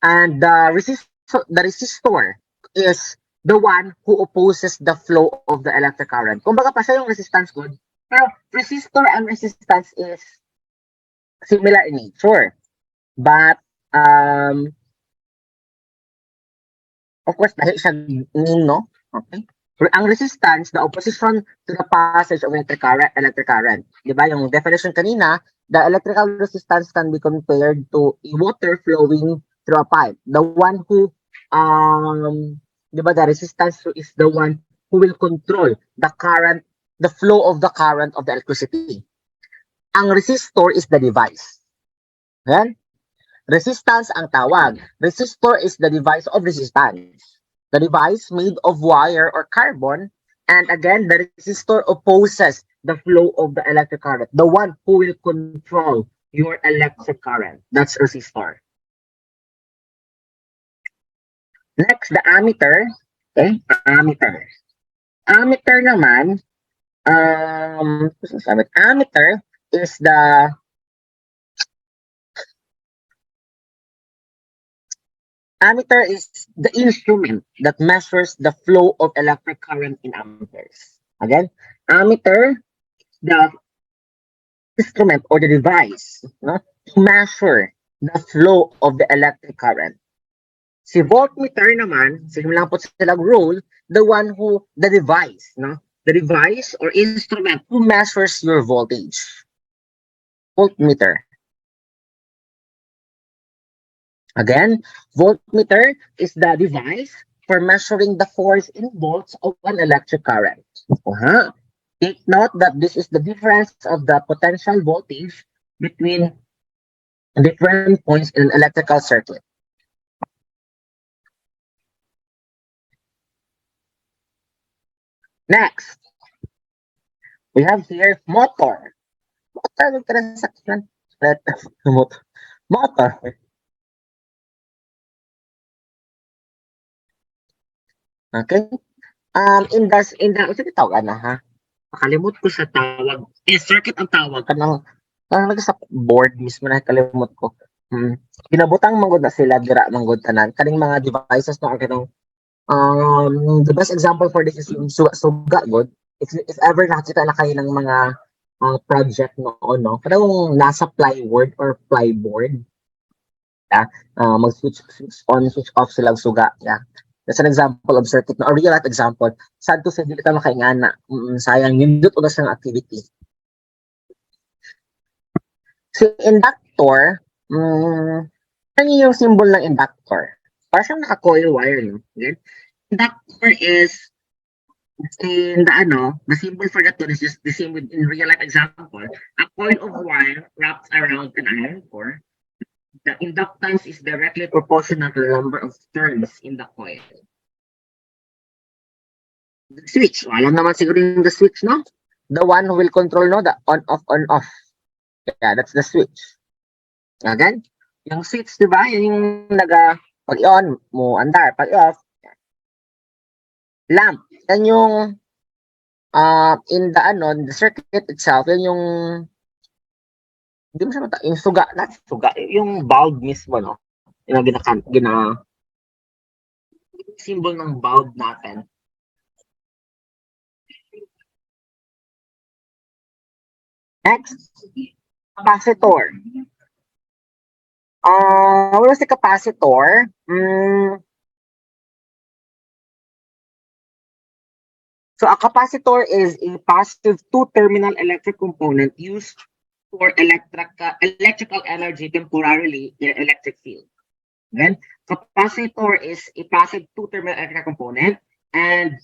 A: and the resistor is the one who opposes the flow of the electric current. Kumbaga pa siya yung resistance good. Pero resistor and resistance is similar in nature. But of course, dahil siya no? Okay. Ang resistance, the opposition to the passage of electric current. Di ba? Yung definition kanina, the electrical resistance can be compared to a water flowing through a pipe. The one who, di ba, the resistance is the one who will control the current, the flow of the current of the electricity. Ang resistor is the device. Yan? Resistance ang tawag. Resistor is the device of resistance. The device made of wire or carbon, and again, the resistor opposes the flow of the electric current, the one who will control your electric current. That's resistor. Next, the ammeter. Okay, ammeter. Ammeter naman, ammeter is the ammeter is the instrument that measures the flow of electric current in amperes. Again, ammeter, the instrument or the device, no, to measure the flow of the electric current. Si voltmeter naman, sige lang po silang rule, the one who, the device, no? The device or instrument who measures your voltage. Voltmeter. Again, voltmeter is the device for measuring the force in volts of an electric current. Take note that this is the difference of the potential voltage between different points in an electrical circuit. Next, we have here motor. Motor. Okay? In the tawag na ha? Nakalimot ko sa tawag. Circuit ang tawag. Kanang sa board mismo na kalimot ko. Pinabutang manggod na sila, dira manggod tanan. Kaning mga devices na kanang the best example for this is yung suga good. If ever nakita na kayo ng mga project noon, no? Kanang nasa plywood or plyboard. Mag-switch on, switch off silang suga. Yeah. That's an example of circuit na, or real life example. Sad to say, dili ka makaingana. Sayang, nindot o na siyang activity. Si inductor, ano yung symbol ng inductor? Parang siyang naka-coil wire, no? Okay? Inductor is, in the symbol for that one is just the same with in real life example. A coil of wire wrapped around an iron core. The inductance is directly proportional to the number of turns in the coil. The switch. Alam naman siguro yung the switch, no? The one who will control, no? The on-off. Yeah, that's the switch. Again, yung switch, di ba? Yung pag-on mo, andar. Pag-off. Lamp. Yan yung in the circuit itself, yan yung hindi mo siya yung suga, yung bulb mismo, no? Yung symbol ng bulb natin. Next, capacitor. What is the capacitor? So a capacitor is a passive two-terminal electric component used for electrical energy temporarily in an electric field. Then, capacitor is a passive two-terminal electric component, and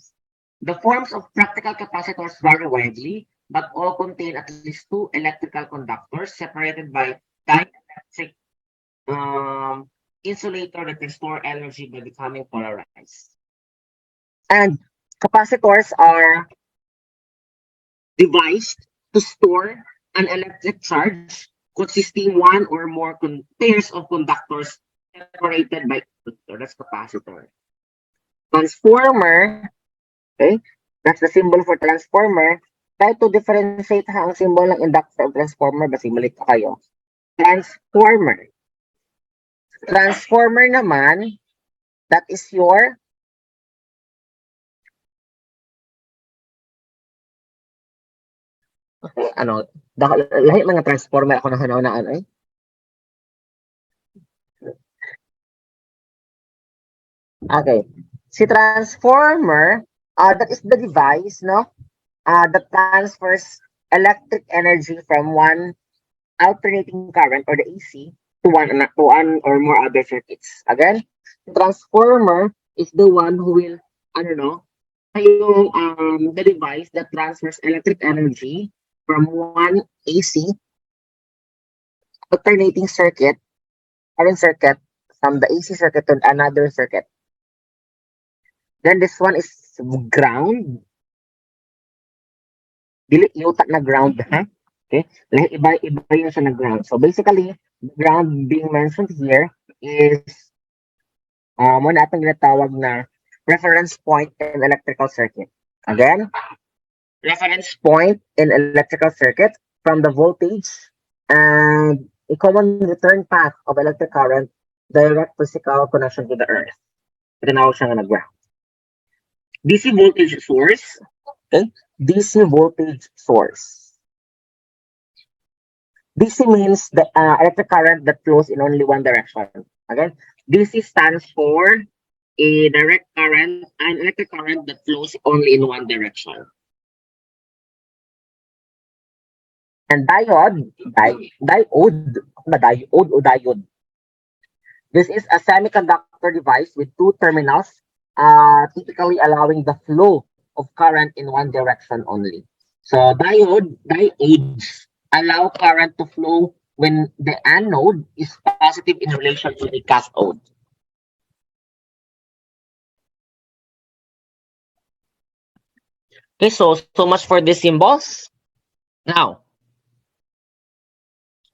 A: the forms of practical capacitors vary widely, but all contain at least two electrical conductors separated by dielectric insulator that can store energy by becoming polarized. And capacitors are devised to store an electric charge consisting one or more pairs of conductors separated by resistor. That's capacitor. Transformer, okay? That's the symbol for transformer. Try to differentiate ang symbol ng inductor of transformer. Basi mali pa kayo. Transformer. Transformer naman, that is your ano, lahi mga transformer ako nahanaw-naan ay. Okay. Si transformer, that is the device, no? That transfers electric energy from one alternating current or the AC to one or more other circuits. Again, the transformer is the one who will, the device that transfers electric energy from one AC alternating circuit, current circuit, from the AC circuit to another circuit. Then this one is ground. Dili yuta na ground, ha? Okay? Iba yun siya na ground. So basically, the ground being mentioned here is muna atong ginatawag na reference point in electrical circuit. Again, reference point in electrical circuit from the voltage and a common return path of electric current, direct physical connection to the earth. Tinawag siya nga na ground. DC voltage source. Okay? DC voltage source. DC means the electric current that flows in only one direction. Again, DC stands for a direct current, an electric current that flows only in one direction. And diode. This is a semiconductor device with two terminals, typically allowing the flow of current in one direction only. So diodes allow current to flow when the anode is positive in relation to the cathode. Okay, so much for the symbols. Now,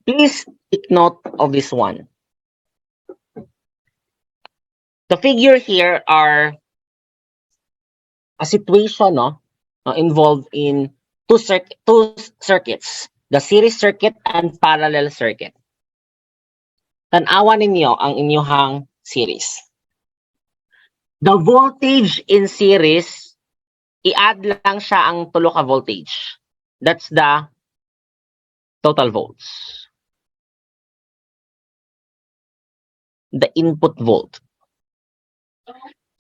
A: please take note of this one. The figure here are a situation involved in two circuits, the series circuit and parallel circuit. Tanawa ninyo ang inyong series. The voltage in series, i-add lang siya ang tulo ka voltage. That's the total volts. The input volt.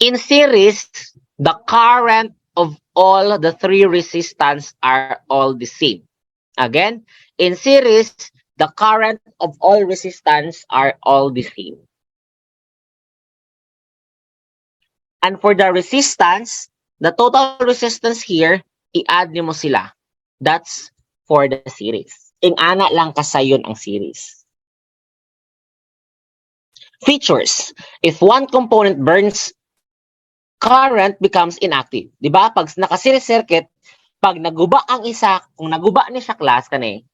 A: In series, the current of all the three resistance are all the same. Again, in series, the current of all resistance are all the same. And for the resistance, the total resistance here, i-add nimo sila. That's for the series. Ingana lang kasayon ang series. Features. If one component burns, current becomes inactive. Diba? Pag naka-series circuit, pag naguba ang isa, kung naguba ni siya class kani,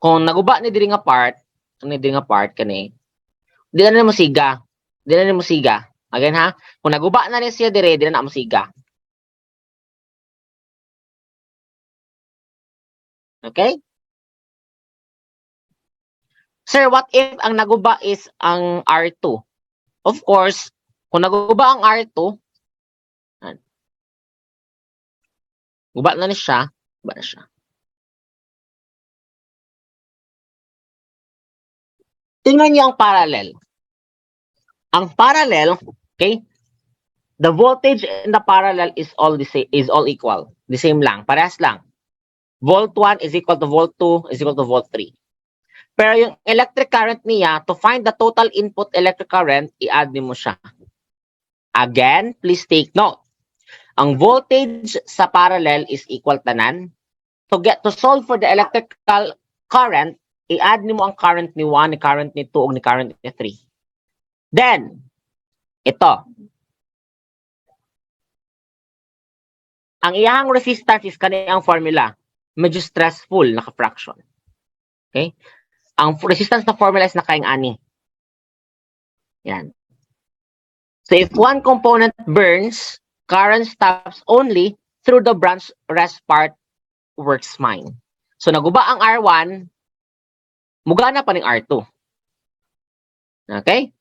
A: kung naguba ni diri nga part kani, di na mo siga. Again ha, kung naguba na ni siya dire, di na mo siga. Okay? Sir, what if ang naguba is ang R2? Of course, kung naguba ang R2, Guba na ni siya. Guba na siya. Tingnan niyo ang parallel. Ang parallel, okay? The voltage in the parallel is all equal. The same lang. Parehas lang. Volt 1 is equal to volt 2 is equal to volt 3. Pero yung electric current niya, to find the total input electric current, i-add mo siya. Again, please take note. Ang voltage sa parallel is equal tanan. To solve for the electrical current, i-add mo ang current ni 1, ni current ni 2, o ni current ni 3. Then, ito. Ang iyang resistance is kaniyang formula. Medyo stressful, naka-fraction. Okay? Ang resistance na formula is nakaing-ani. Yan. So if one component burns, current stops only through the branch rest part works fine. So naguba ang R1, mugana pa ng R2. Okay?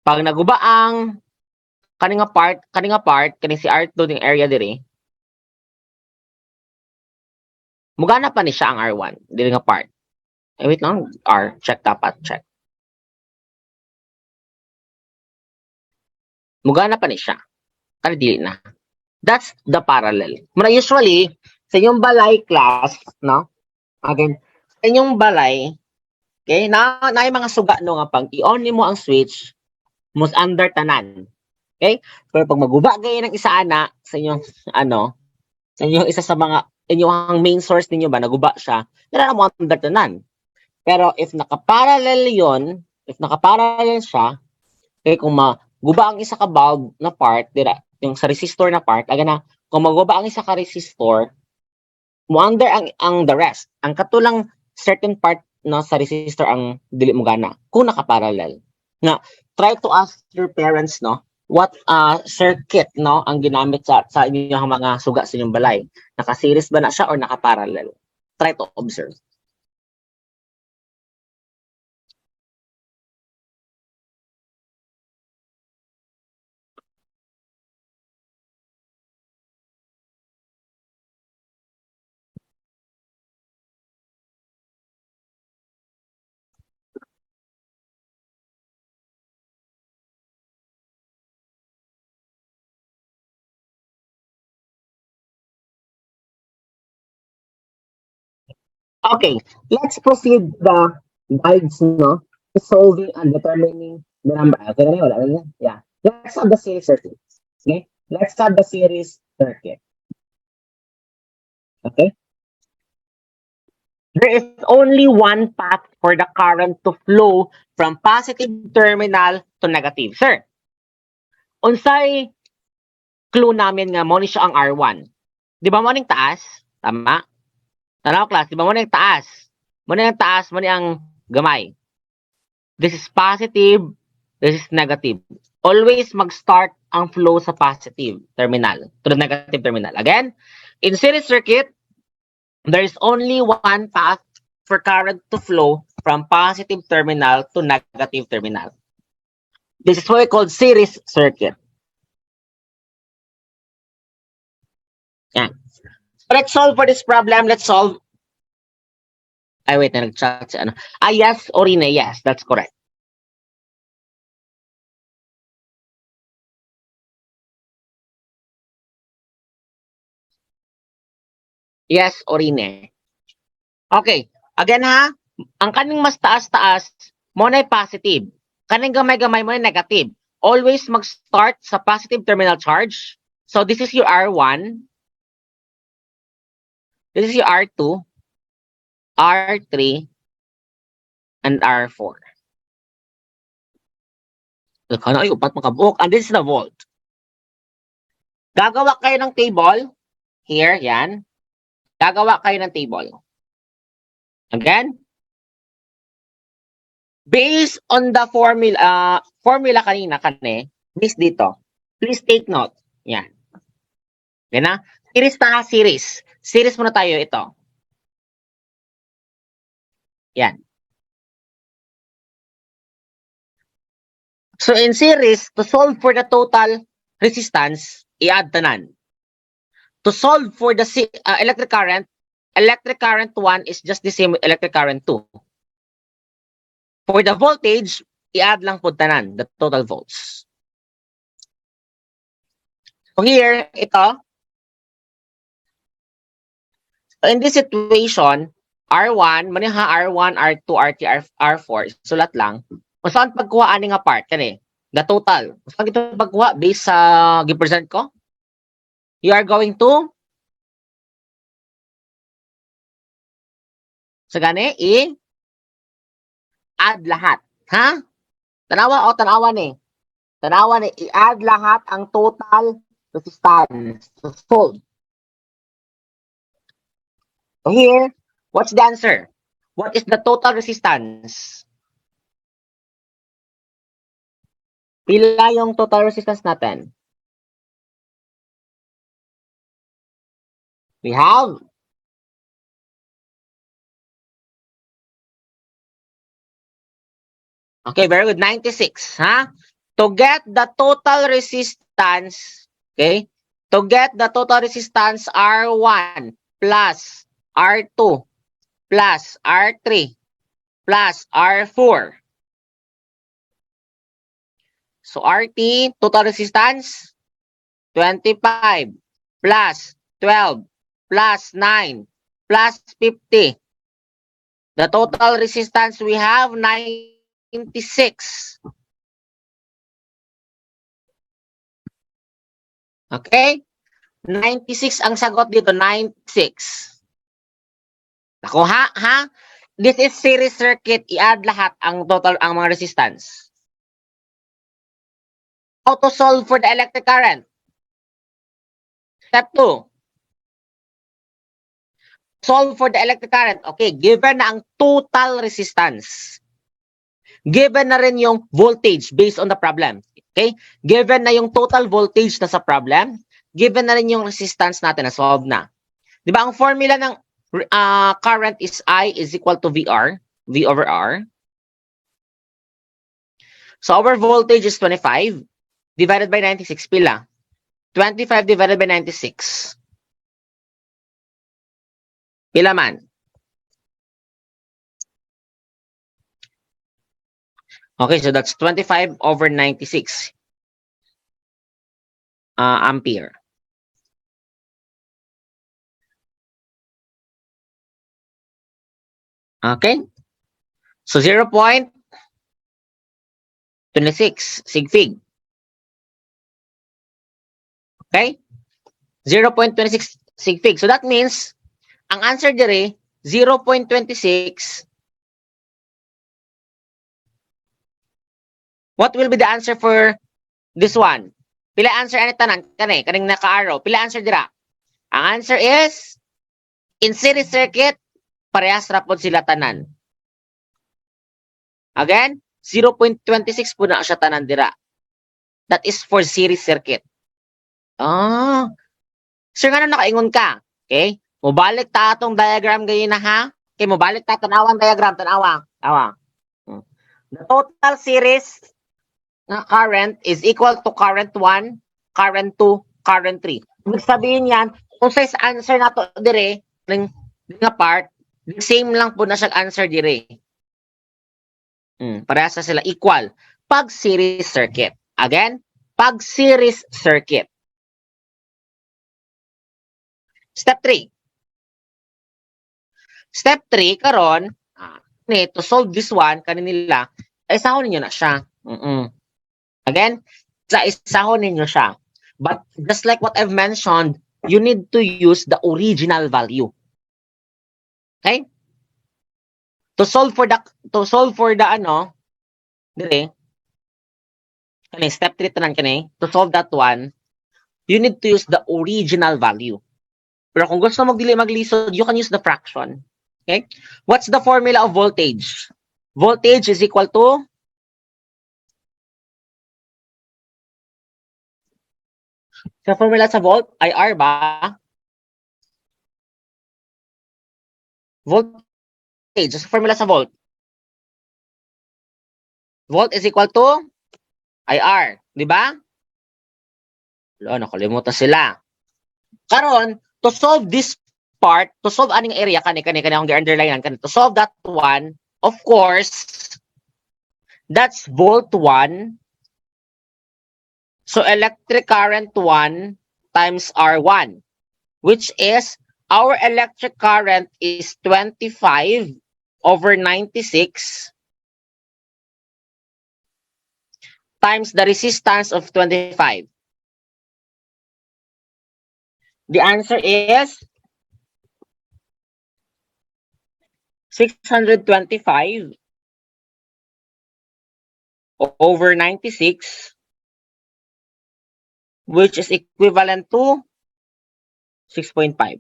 A: Pag naguba ang kaning part, kaning si R2 ng area diri, mugana pa ni siya ang R1, diri nga part. Wait lang, R, check dapat, check. Mugana pa ni siya. Kaya dili na. That's the parallel. Muna usually, sa inyong balay class, no? Again, sa inyong balay, okay, na yung mga suga no nga pag i-on mo ang switch, must under tanan. Okay? Pero pag maguba gaya ng isa ana sa inyong sa inyong isa sa mga inyong main source ninyo ba naguba siya, dala mo under tanan. Pero if nakaparallel siya, okay, kung maguba ang isa ka bulb na part, dira, yung sa resistor na part, aga na, kung maguba ang isa ka resistor, mo under ang the rest. Ang katulang certain part no sa resistor ang dili mo gana kung nakaparallel. Na try to ask your parents no what circuit no ang ginamit sa inyong mga suga sa inyong balay. Naka-series ba na siya or nakaparallel? Try to observe. Okay, let's proceed the guides no solving and determining the number. Okay, wala na. Yeah. Let's have the series circuit. Okay? Let's have the series circuit. Okay? There is only one path for the current to flow from positive terminal to negative. Sir, unsay clue namin nga mo ni siya ang R1? Di ba mo ning taas? Tama? Tanaw class, di ba mo ning taas? Mo ning taas, mo ang gamay. This is positive, this is negative. Always mag-start ang flow sa positive terminal to the negative terminal. Again, in series circuit, there is only one path for current to flow from positive terminal to negative terminal. This is what we call series circuit. Yeah. So let's solve for this problem. Let's solve. Ay, wait, nag-chat si ano. Yes, Orine, yes, that's correct. Yes, Orine. Okay. Again ha, ang kaning mas taas-taas, mo na positive. Kaning gamay-gamay mo na negative. Always mag-start sa positive terminal charge. So this is your R1. This is your R2, R3, and R4. Kana ay upat makabuok. And this is the volt. Gagawa kayo ng table. Here, yan. Gagawa kayo ng table. Again, based on the formula kanina, based dito, please take note. Yan. Yan na. Series na series. Series muna tayo ito. Yan. So in series, to solve for the total resistance, i-add tanan. To solve for the electric current 1 is just the same with electric current 2. For the voltage, i-add lang po tanan, the total volts. So here, ito. In this situation, R1, maniha R1, R2, R3, R4, sulat lang. Kung saan pagkuha ani nga part, kani? The total. Kung saan ito pagkuha, based sa gipresent ko, you are going to sa gani, i-add lahat. Ha? Tanawa o tanawa ni? Tanawa ni, i-add lahat ang total resistance to solve. So here, what's the answer? What is the total resistance? Pila yung total resistance natin? We have okay, very good. 96, ha? To get the total resistance, okay? To get the total resistance R1 plus R2 plus R3 plus R4. So RT, total resistance, 25 plus 12 plus 9 plus 50. The total resistance we have 96. Okay? 96 ang sagot dito, 96. Ako ha? This is series circuit, i-add lahat ang total ang mga resistance. How to solve for the electric current? Step 2. Solve for the electric current. Okay, given na ang total resistance. Given na rin yung voltage based on the problem. Okay? Given na yung total voltage na sa problem, given na rin yung resistance natin na solve na. Di ba ang formula ng current is I is equal to VR, V over R. So our voltage is 25 divided by 96 pila. 25 divided by 96. Pila man? Okay, so that's 25 over 96 ampere. Okay? So 0.26 sig fig. Okay? 0.26 sig fig. So that means, ang answer dire, 0.26. What will be the answer for this one? Pila answer ani tanan? Kaning naka-arrow. Pila answer dira? Ang answer is, in series circuit, parehas rapod sila tanan. Again, 0.26 po na siya tanan dira. That is for series circuit. Sir, nga nakaingon ka? Okay? Mubalik ta atong diagram gayon na ha? Okay, mubalik ta tanawang diagram, tanawa. The total series na current is equal to current 1, current 2, current 3. Ibig sabihin yan, kung sa answer na to dire, ng nga part, same lang po na siya answer dire. Parehas na sila equal. Pag series circuit. Again, pag series circuit. Step 3. Step 3, karon, to solve this one, kanila, ay sahon ninyo na siya. Again, isahon ninyo siya. But just like what I've mentioned, you need to use the original value. Okay? To solve for the ano, dire, kani, step 3 tanan kani, to solve that one, you need to use the original value. Pero kung gusto mo maglisod, you can use the fraction. Okay? What's the formula of voltage? Voltage is equal to sa formula sa volt, IR ba? Voltage, sa formula sa volt. Volt is equal to IR, di ba? Nakalimutan sila. Karon, to solve this part, to solve aning area, kani akong gi-underline kani, to solve that one, of course, that's volt 1. So electric current 1 times R1, which is our electric current is 25 over 96 times the resistance of 25. The answer is 625 over 96, which is equivalent to 6.5.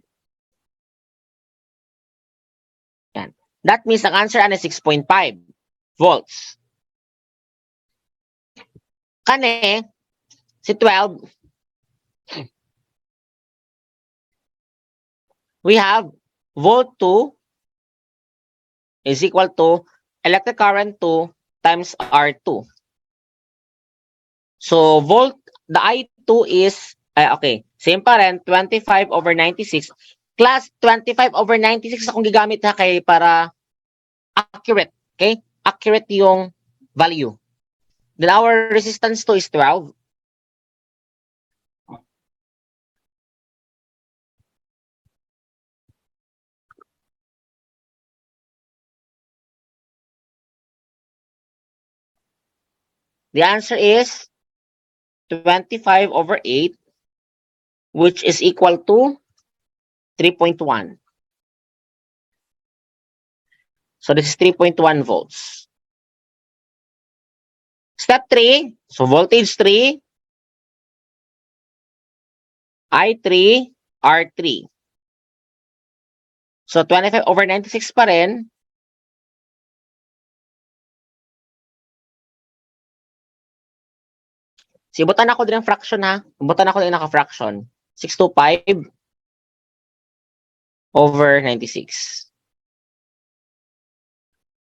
A: Yan. That means ang answer ay 6.5 volts. Kani, si 12, we have volt 2 is equal to electric current 2 times R2. So, the I2 is, okay, same pa rin, 25 over 96. Class, 25 over 96 akong gigamit ha kay para accurate. Okay? Accurate yung value. Then our resistance to is 12. The answer is 25 over 8, which is equal to 3.1. So this is 3.1 volts. Step 3, so voltage 3, I3, R3. So 25 over 96 pa rin. Sibutan ako din ang fraction ha. Sibutan ako din naka-fraction. 625 over 96.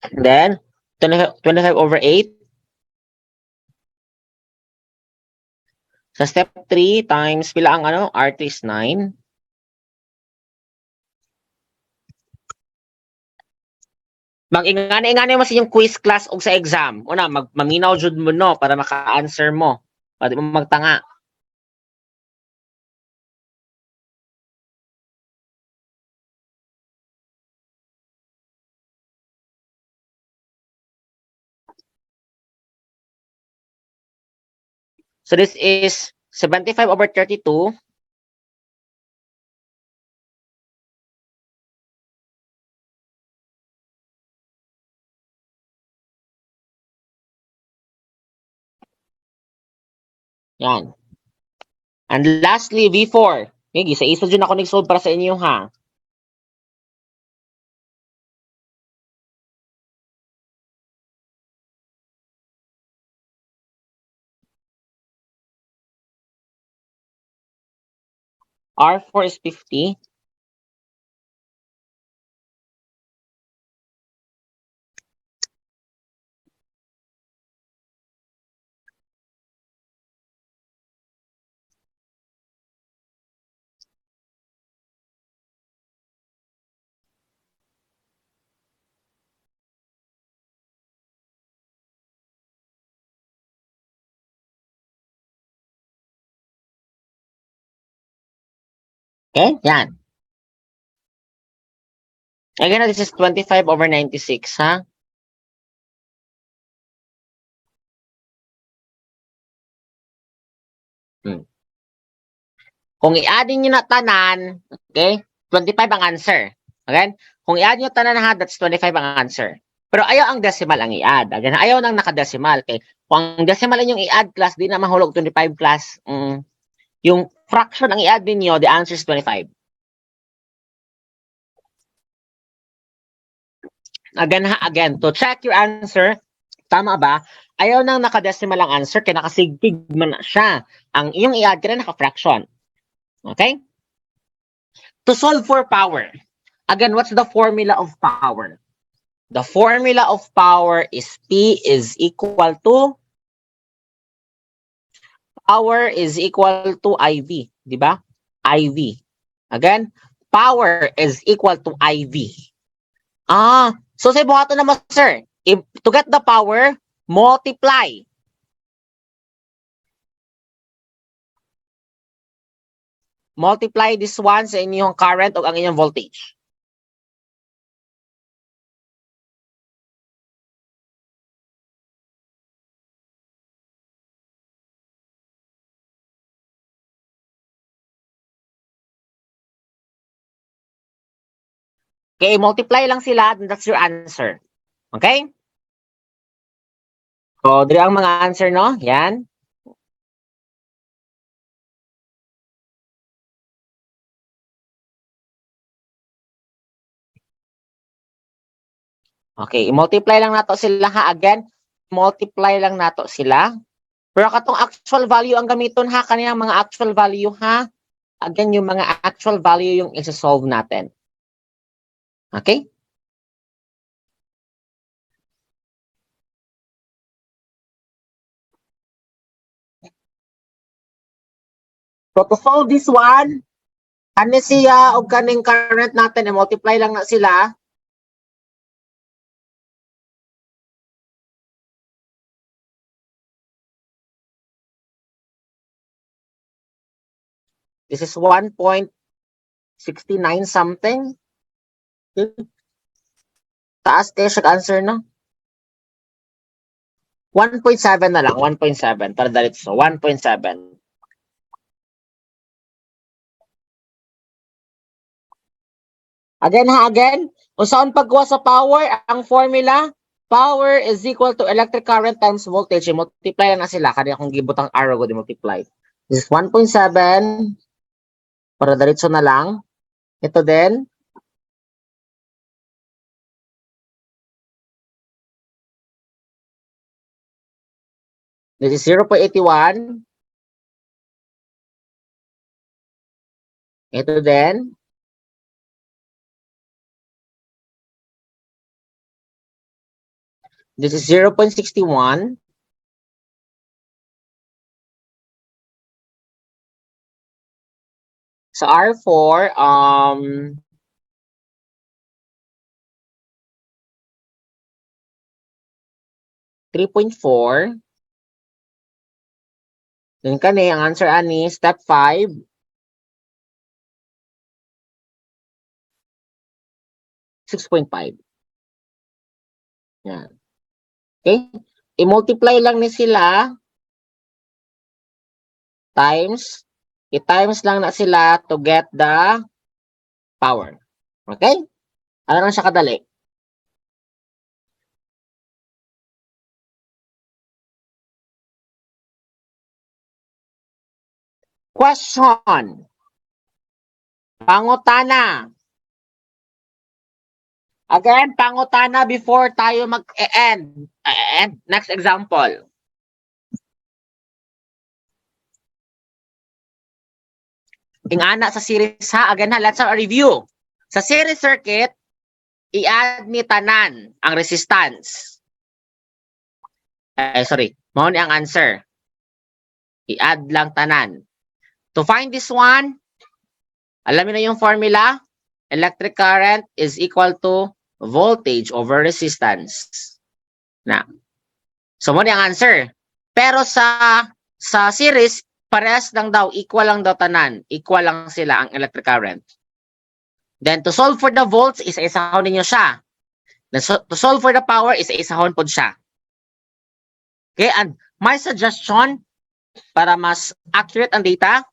A: And then, 25 over 8. Sa step 3 times, pila ang R3 is 9. Mag-ingani mo sa yung quiz class o sa exam. Una, maminaw jud mo no, para maka-answer mo. Pwede mo magtanga. So this is 75 over 32. Yan. And lastly, V4. Okay, isa-isa dyan ako nag-solve para sa inyo ha. R4 is 50. Okay, yan. Again, this is 25 over 96, ha? Kung i-add nyo na tanan, okay, 25 ang answer. Okay? Kung i-add nyo tanan ha, that's 25 ang answer. Pero ayaw ang decimal ang i-add. Again, ayaw nang nakadecimal. Okay? Kung ang decimal yung i-add class, di na mahulog 25 class. Yung fraction ang i-add ninyo, the answer is 25. Again, to check your answer, tama ba? Ayaw nang nakadecimal ang answer, kaya nakasigpig man na siya. Ang iyong i-add ka na naka-fraction. Okay? To solve for power, again, what's the formula of power? The formula of power is P is equal to power is equal to IV, di ba? IV. Again, power is equal to IV. So sa buhaton naman, sir, if to get the power, multiply. Multiply this one sa inyong current o ang inyong voltage. Okay, multiply lang sila, and that's your answer. Okay? So, dito ang mga answer, no? Yan. Okay, i-multiply lang nato sila ha. Again, multiply lang nato sila. Pero katong actual value ang gamiton ha, kaniyang mga actual value ha. Again, yung mga actual value yung isa-solve natin. Okay? So to solve this one, kani siya o kaning current natin, i-multiply lang na sila. This is 1.69 something. Okay. Taas kayo siya answer, no? 1.7 na lang, 1.7 para diretso, 1.7. Again ha, again, kung saan pagkuha sa power, ang formula, power is equal to electric current times voltage. I-multiply lang na sila. Kaya kung gibutang arrow ko, i-multiply. This is 1.7 para diretso na lang. Ito din. This is 0.81. Ito din. This is 0.61. Sa R4, 3.4. Then kani, ang answer ani, step 5. 6.5. Yan. Okay? I-multiply lang ni sila times, i-times lang na sila to get the power. Okay? Ano lang siya kadali? Question. Pangutana. Again, pangutana before tayo mag-end. Next example. Ingana sa series ha. Again ha, let's have a review. Sa series circuit, i-add ni tanan ang resistance. Sorry. Mao ni ang answer. I-add lang tanan. To find this one, alam niyo na yung formula? Electric current is equal to voltage over resistance. Na. So mo ni ang answer. Pero sa series, parehas lang daw, equal lang daw tanan. Equal lang sila ang electric current. Then to solve for the volts, isa-isahon ninyo siya. Then to solve for the power, isa-isahon po siya. Okay, and my suggestion para mas accurate ang data,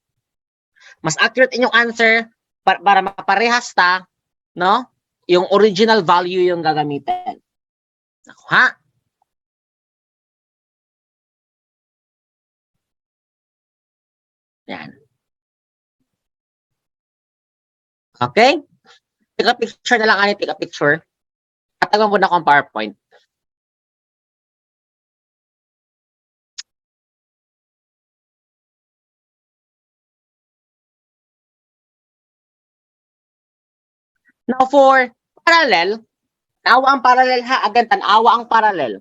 A: mas accurate inyong answer para maparehas ta, no? Yung original value yung gagamitin. Ha? Yan. Okay? Take a picture na lang, ani, take a picture. Tatagan mo na akong PowerPoint. Now for parallel, tanawa ang parallel ha, again, tanawa ang parallel.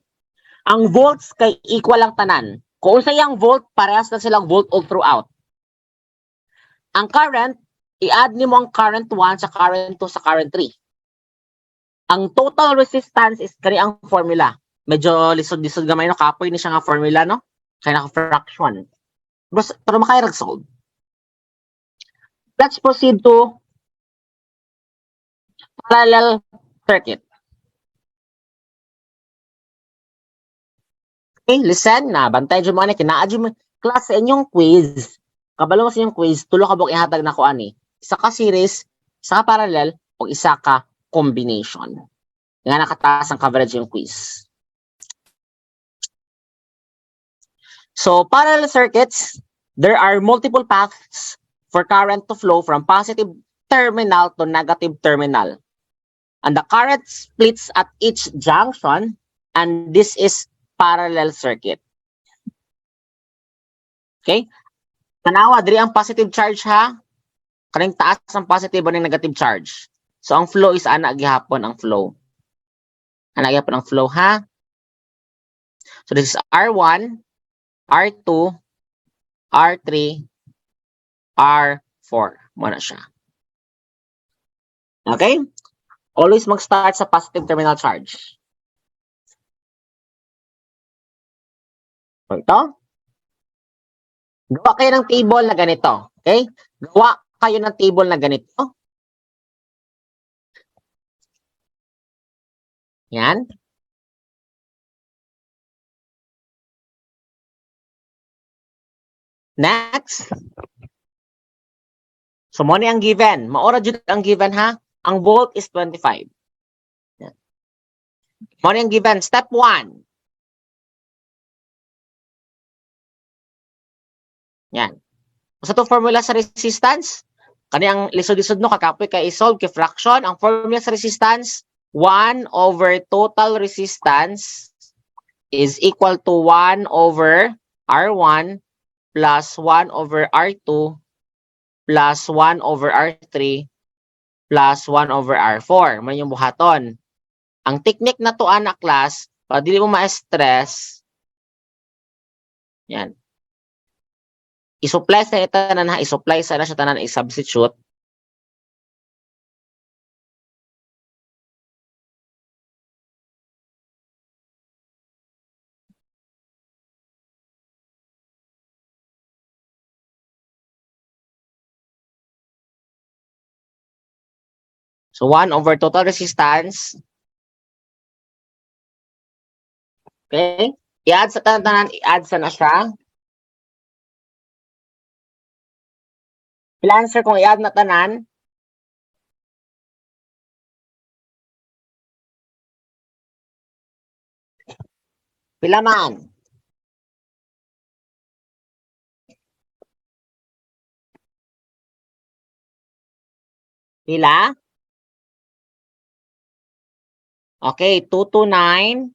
A: Ang volts kay equal lang tanan. Kung sa yang volt, parehas na silang volt all throughout. Ang current, i-add nimo ang current 1 sa current 2 sa current 3. Ang total resistance is kani ang formula. Medyo lisod-lisod gamay no, kapoy ni siya nga formula no. Kaya naka-fraction. Pero makaya-solve. Let's proceed to parallel circuit. Okay, listen na. Bantay dyan mo, kinaadyo mo. Class sa inyong quiz. Kabalo mo sa inyong quiz, tulo ka buk ihatag na ko ani. Isa ka series, isa ka parallel, o isa ka combination. Nga nakataas ang coverage yung quiz. So, parallel circuits, there are multiple paths for current to flow from positive terminal to negative terminal. And the current splits at each junction, and this is parallel circuit. Okay? Tanawa, diri ang positive charge ha. Kaning taas ang positive o negative charge. So, ang flow is ana gihapon ang flow. Ana gihapon ang flow ha. So, this is R1, R2, R3, R4. Muna siya. Okay? Always mag-start sa positive terminal charge. Ito. Gawa kayo ng table na ganito. Okay? Gawa kayo ng table na ganito. Yan. Next. So, mo ang given. Maora jud ang given ha. Ang volt is 25. Yan. Mo ang given. Step 1. Yan. Sa to formula sa resistance, kani ang lisod-lisod no kakapoy kay i-solve kay fraction. Ang formula sa resistance, 1 over total resistance is equal to 1 over R1 plus 1 over R2 plus 1 over R3 plus 1 over R4. Man yung buhaton. Ang technique na to anak class, para dili mo ma-stress, yan. I-supply sa tanan ha, i-supply sa na siya tanan, i-substitute. So 1 over total resistance. Okay? I-add sa tanan, i-add sa na siya. Pila answer kung i-add na tanan? Pila man? Pila? Okay, 229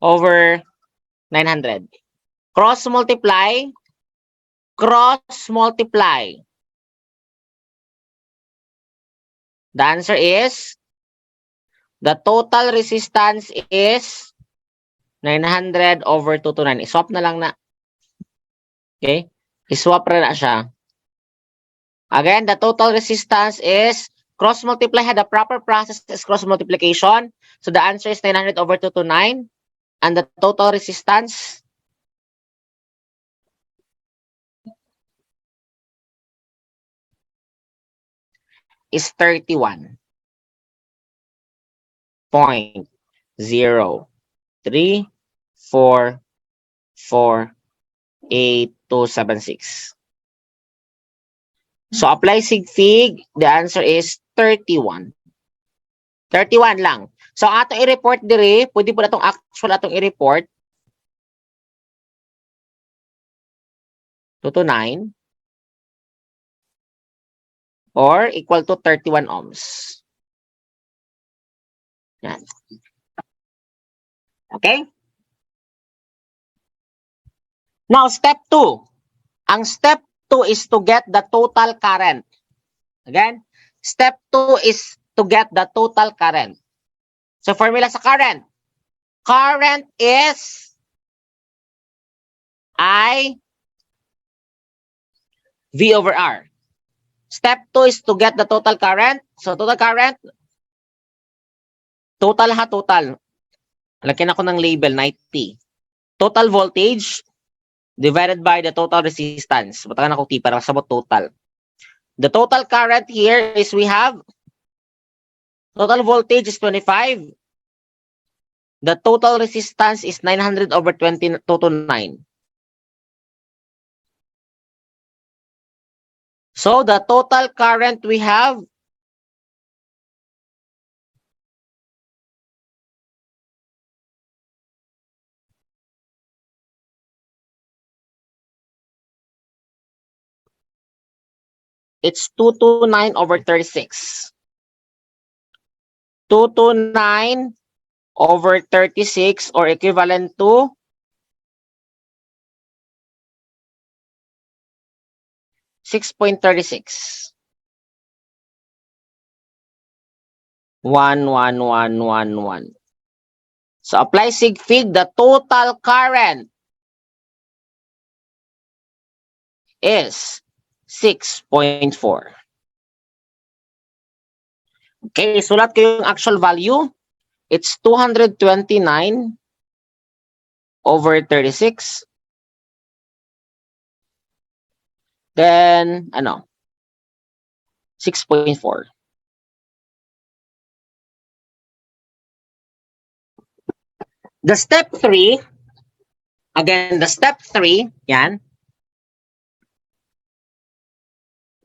A: over 900. Cross multiply. Cross multiply. The answer is, the total resistance is 900 over 229. I-swap na lang na. Okay? I-swap na siya. Again, the total resistance is cross multiply. The proper process is cross multiplication. So the answer is 900 over 229. And the total resistance is 31.0344876. So apply sig-fig, the answer is 31. 31 lang. So ato i-report dire, pwede po na itong actual atong i-report. 2 to 9 or equal to 31 ohms. Yan. Okay? Now, step 2. Ang step 2 is to get the total current. Again, step 2 is to get the total current. So, formula sa current. Current is I V over R. Step 2 is to get the total current. So, total current, total ha, total. Lagyan ako ng label, 90. Total voltage divided by the total resistance. Batakan ako T para sabot total. The total current here is we have total voltage is 25. The total resistance is 900 over 20 to 9. So the total current we have it's 229 over 36. 229 over 36 or equivalent to 6.36. 11111. So apply sig fig, the total current is 6.4. Okay, sulat ko yung actual value. It's 229 over 36. Then, 6.4. The step 3, again, the step 3, yan.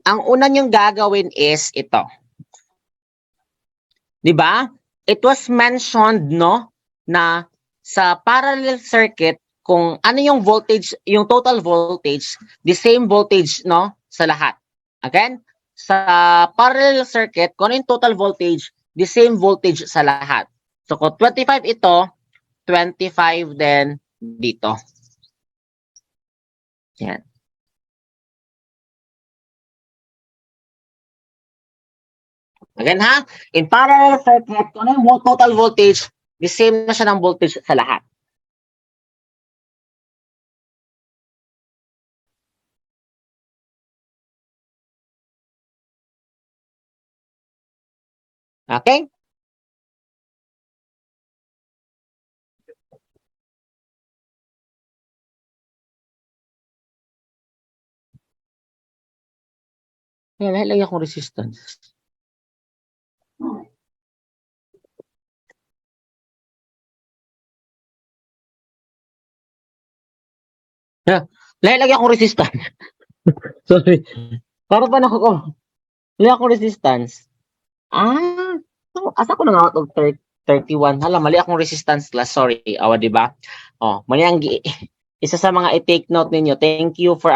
A: Ang una niyong gagawin is ito. Diba? It was mentioned, no, na sa parallel circuit, kung ano yung voltage, yung total voltage, the same voltage, no, sa lahat. Again, sa parallel circuit, kung ano yung total voltage, the same voltage sa lahat. So, kung 25 ito, 25 din dito. Yan. Again ha, in parallel circuit, kung ano yung total voltage, the same na siya ng voltage sa lahat. Okay? Yan, lagyan akong resistance. Yeah, lagyan akong resistance. Sorry. Para pa na ako. Lagyan akong resistance. Asa ko na out of 31. Hala, mali akong resistance class. Sorry. Awa, di ba? Oh, mali ang isa sa mga i-take note ninyo. Thank you for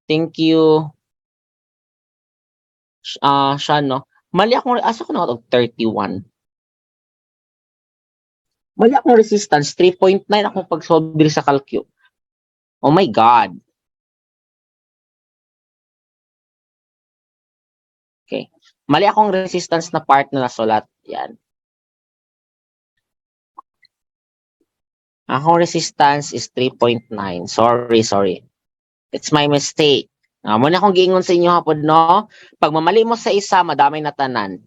A: Thank you. Siya, no? Mali akong, asa ko na out of 31. Mali akong resistance. 3.9 akong pag-solve sa calcu. Oh my God. Okay. Mali akong resistance na part na nasulat. Yan. Akong resistance is 3.9. Sorry. It's my mistake. Muna akong giingon sa inyo hapon, no? Pag mamali mo sa isa, madamay na tanan.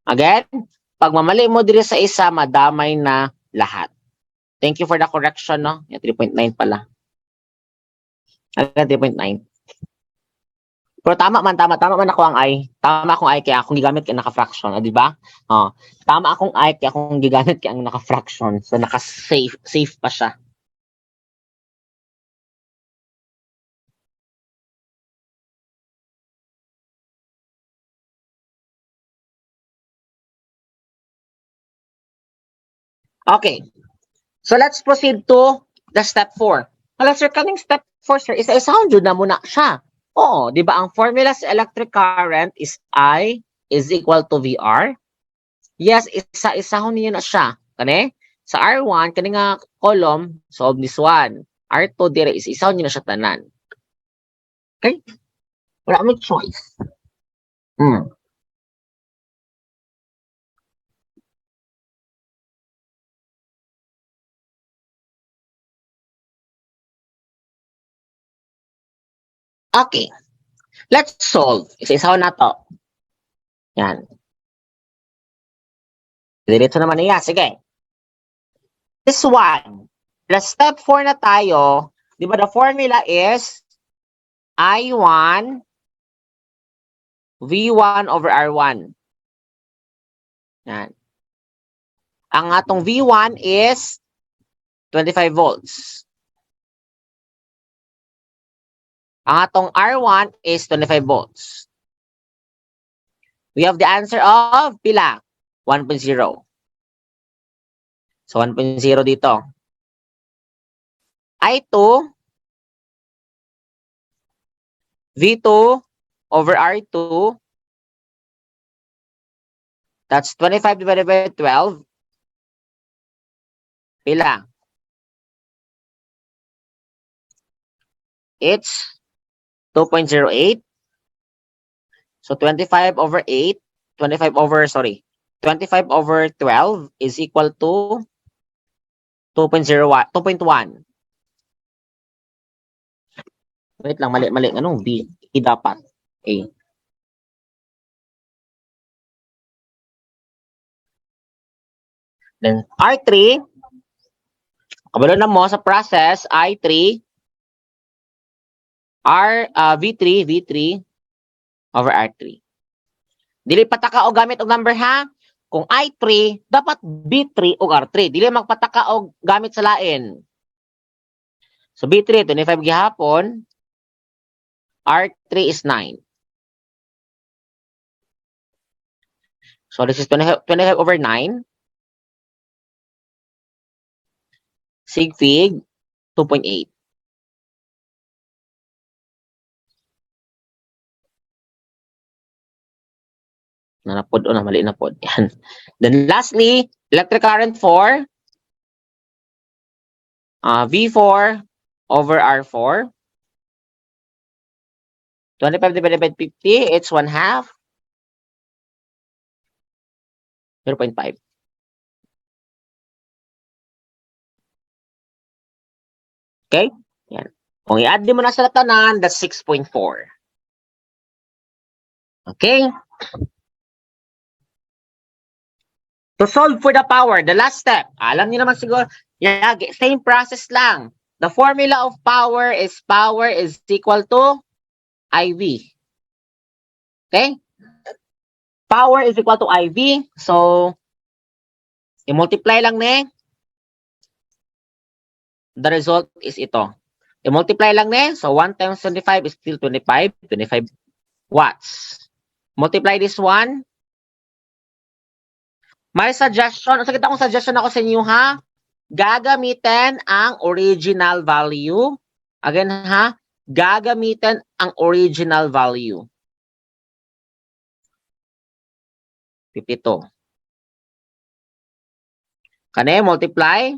A: Again, pag mamali mo diri sa isa, madamay na lahat. Thank you for the correction, no? 3.9 pala. Again, 3.9. Pero tama man ako ang I. Tama akong I kaya akong gigamit kaya naka-fraction, di ba? Tama akong I kaya akong gigamit kaya ang naka-fraction. So naka-safe pa siya. Okay. So let's proceed to the step 4. Hala sir, kaning step 4 sir, isa-isahon jud na muna siya. Oo, di ba ang formula sa electric current is I is equal to VR? Yes, isa-isahon niyo na siya. Kani? Sa R1, kani nga column, solve this one. R2 dire is isahon niyo na siya tanan. Okay? Wala mo choice. Okay. Let's solve. Isa-isaw na to. Yan. Diretso naman niya. Sige. This one. Plus step 4 na tayo. Di ba the formula is I1 V1 over R1. Yan. Ang atong V1 is 25 volts. Ang atong R1 is 25 volts. We have the answer of pila? 1.0. So 1.0 dito. I2 V2 over R2, that's 25 divided by 12. Pila? It's 2.08. So 25 over 8, 25 over 12 is equal to 2.1. Wait lang, mali. Anong B? E dapat. A. Then R3, kabalo na mo sa process, I3, V3 over R3. Dili pataka o gamit og number ha. Kung I3, dapat B3 o R3. Dili magpataka o gamit sa lain. So B3, 25 gihapon. R3 is 9. So this is 25 over 9. Sig-fig, 2.8. Nanapod o na mali na pod. Yan. Then lastly, electric current for V4 over R4. 25 divided by 50, it's 1/2. 0.5. Okay? Yan. Kung i-add mo na sa tanan, that's 6.4. Okay? To solve for the power, the last step. Alam niyo naman siguro, yeah, same process lang. The formula of power is equal to IV. Okay? Power is equal to IV. So, i-multiply lang ne. The result is ito. I-multiply lang ne. So, 1 times 25 is still 25 watts. Multiply this one. May suggestion. Sakit akong suggestion ako sa inyo ha. Gagamitin ang original value. Again ha. Gagamitin ang original value. 52. Kane, multiply.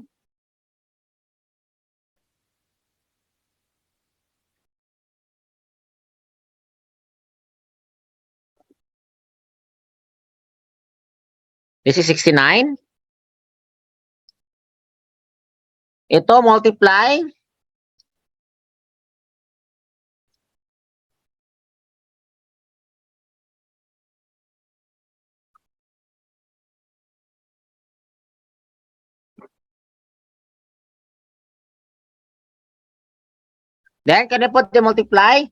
A: This is 69. Ito, multiply. Then, can I put the multiply?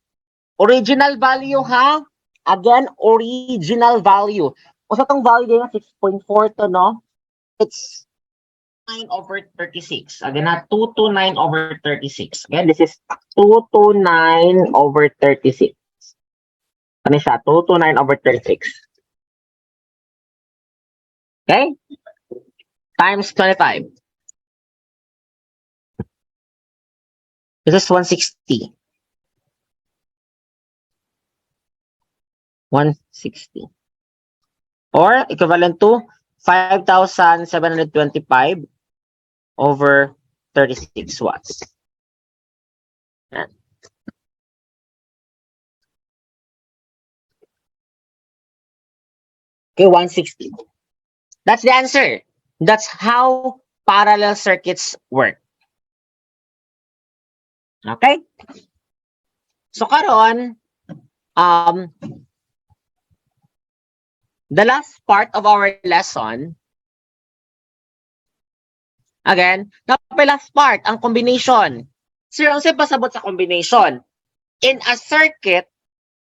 A: Original value ha? Again, original value. O sa itong value na 6.4 to, no? It's 9 over 36. Again, 2 to 9 over 36. Again, this is 2 to 9 over 36. Ano siya? 2 to 9 over 36. Okay? Times 25. This is 160. 160. Or equivalent to 5,725 over 36 watts. Yan. Okay, 160. That's the answer. That's how parallel circuits work. Okay? So karon, Um, the last part of our lesson, again, last part, ang combination. Sir, ang pasabot sa combination. In a circuit,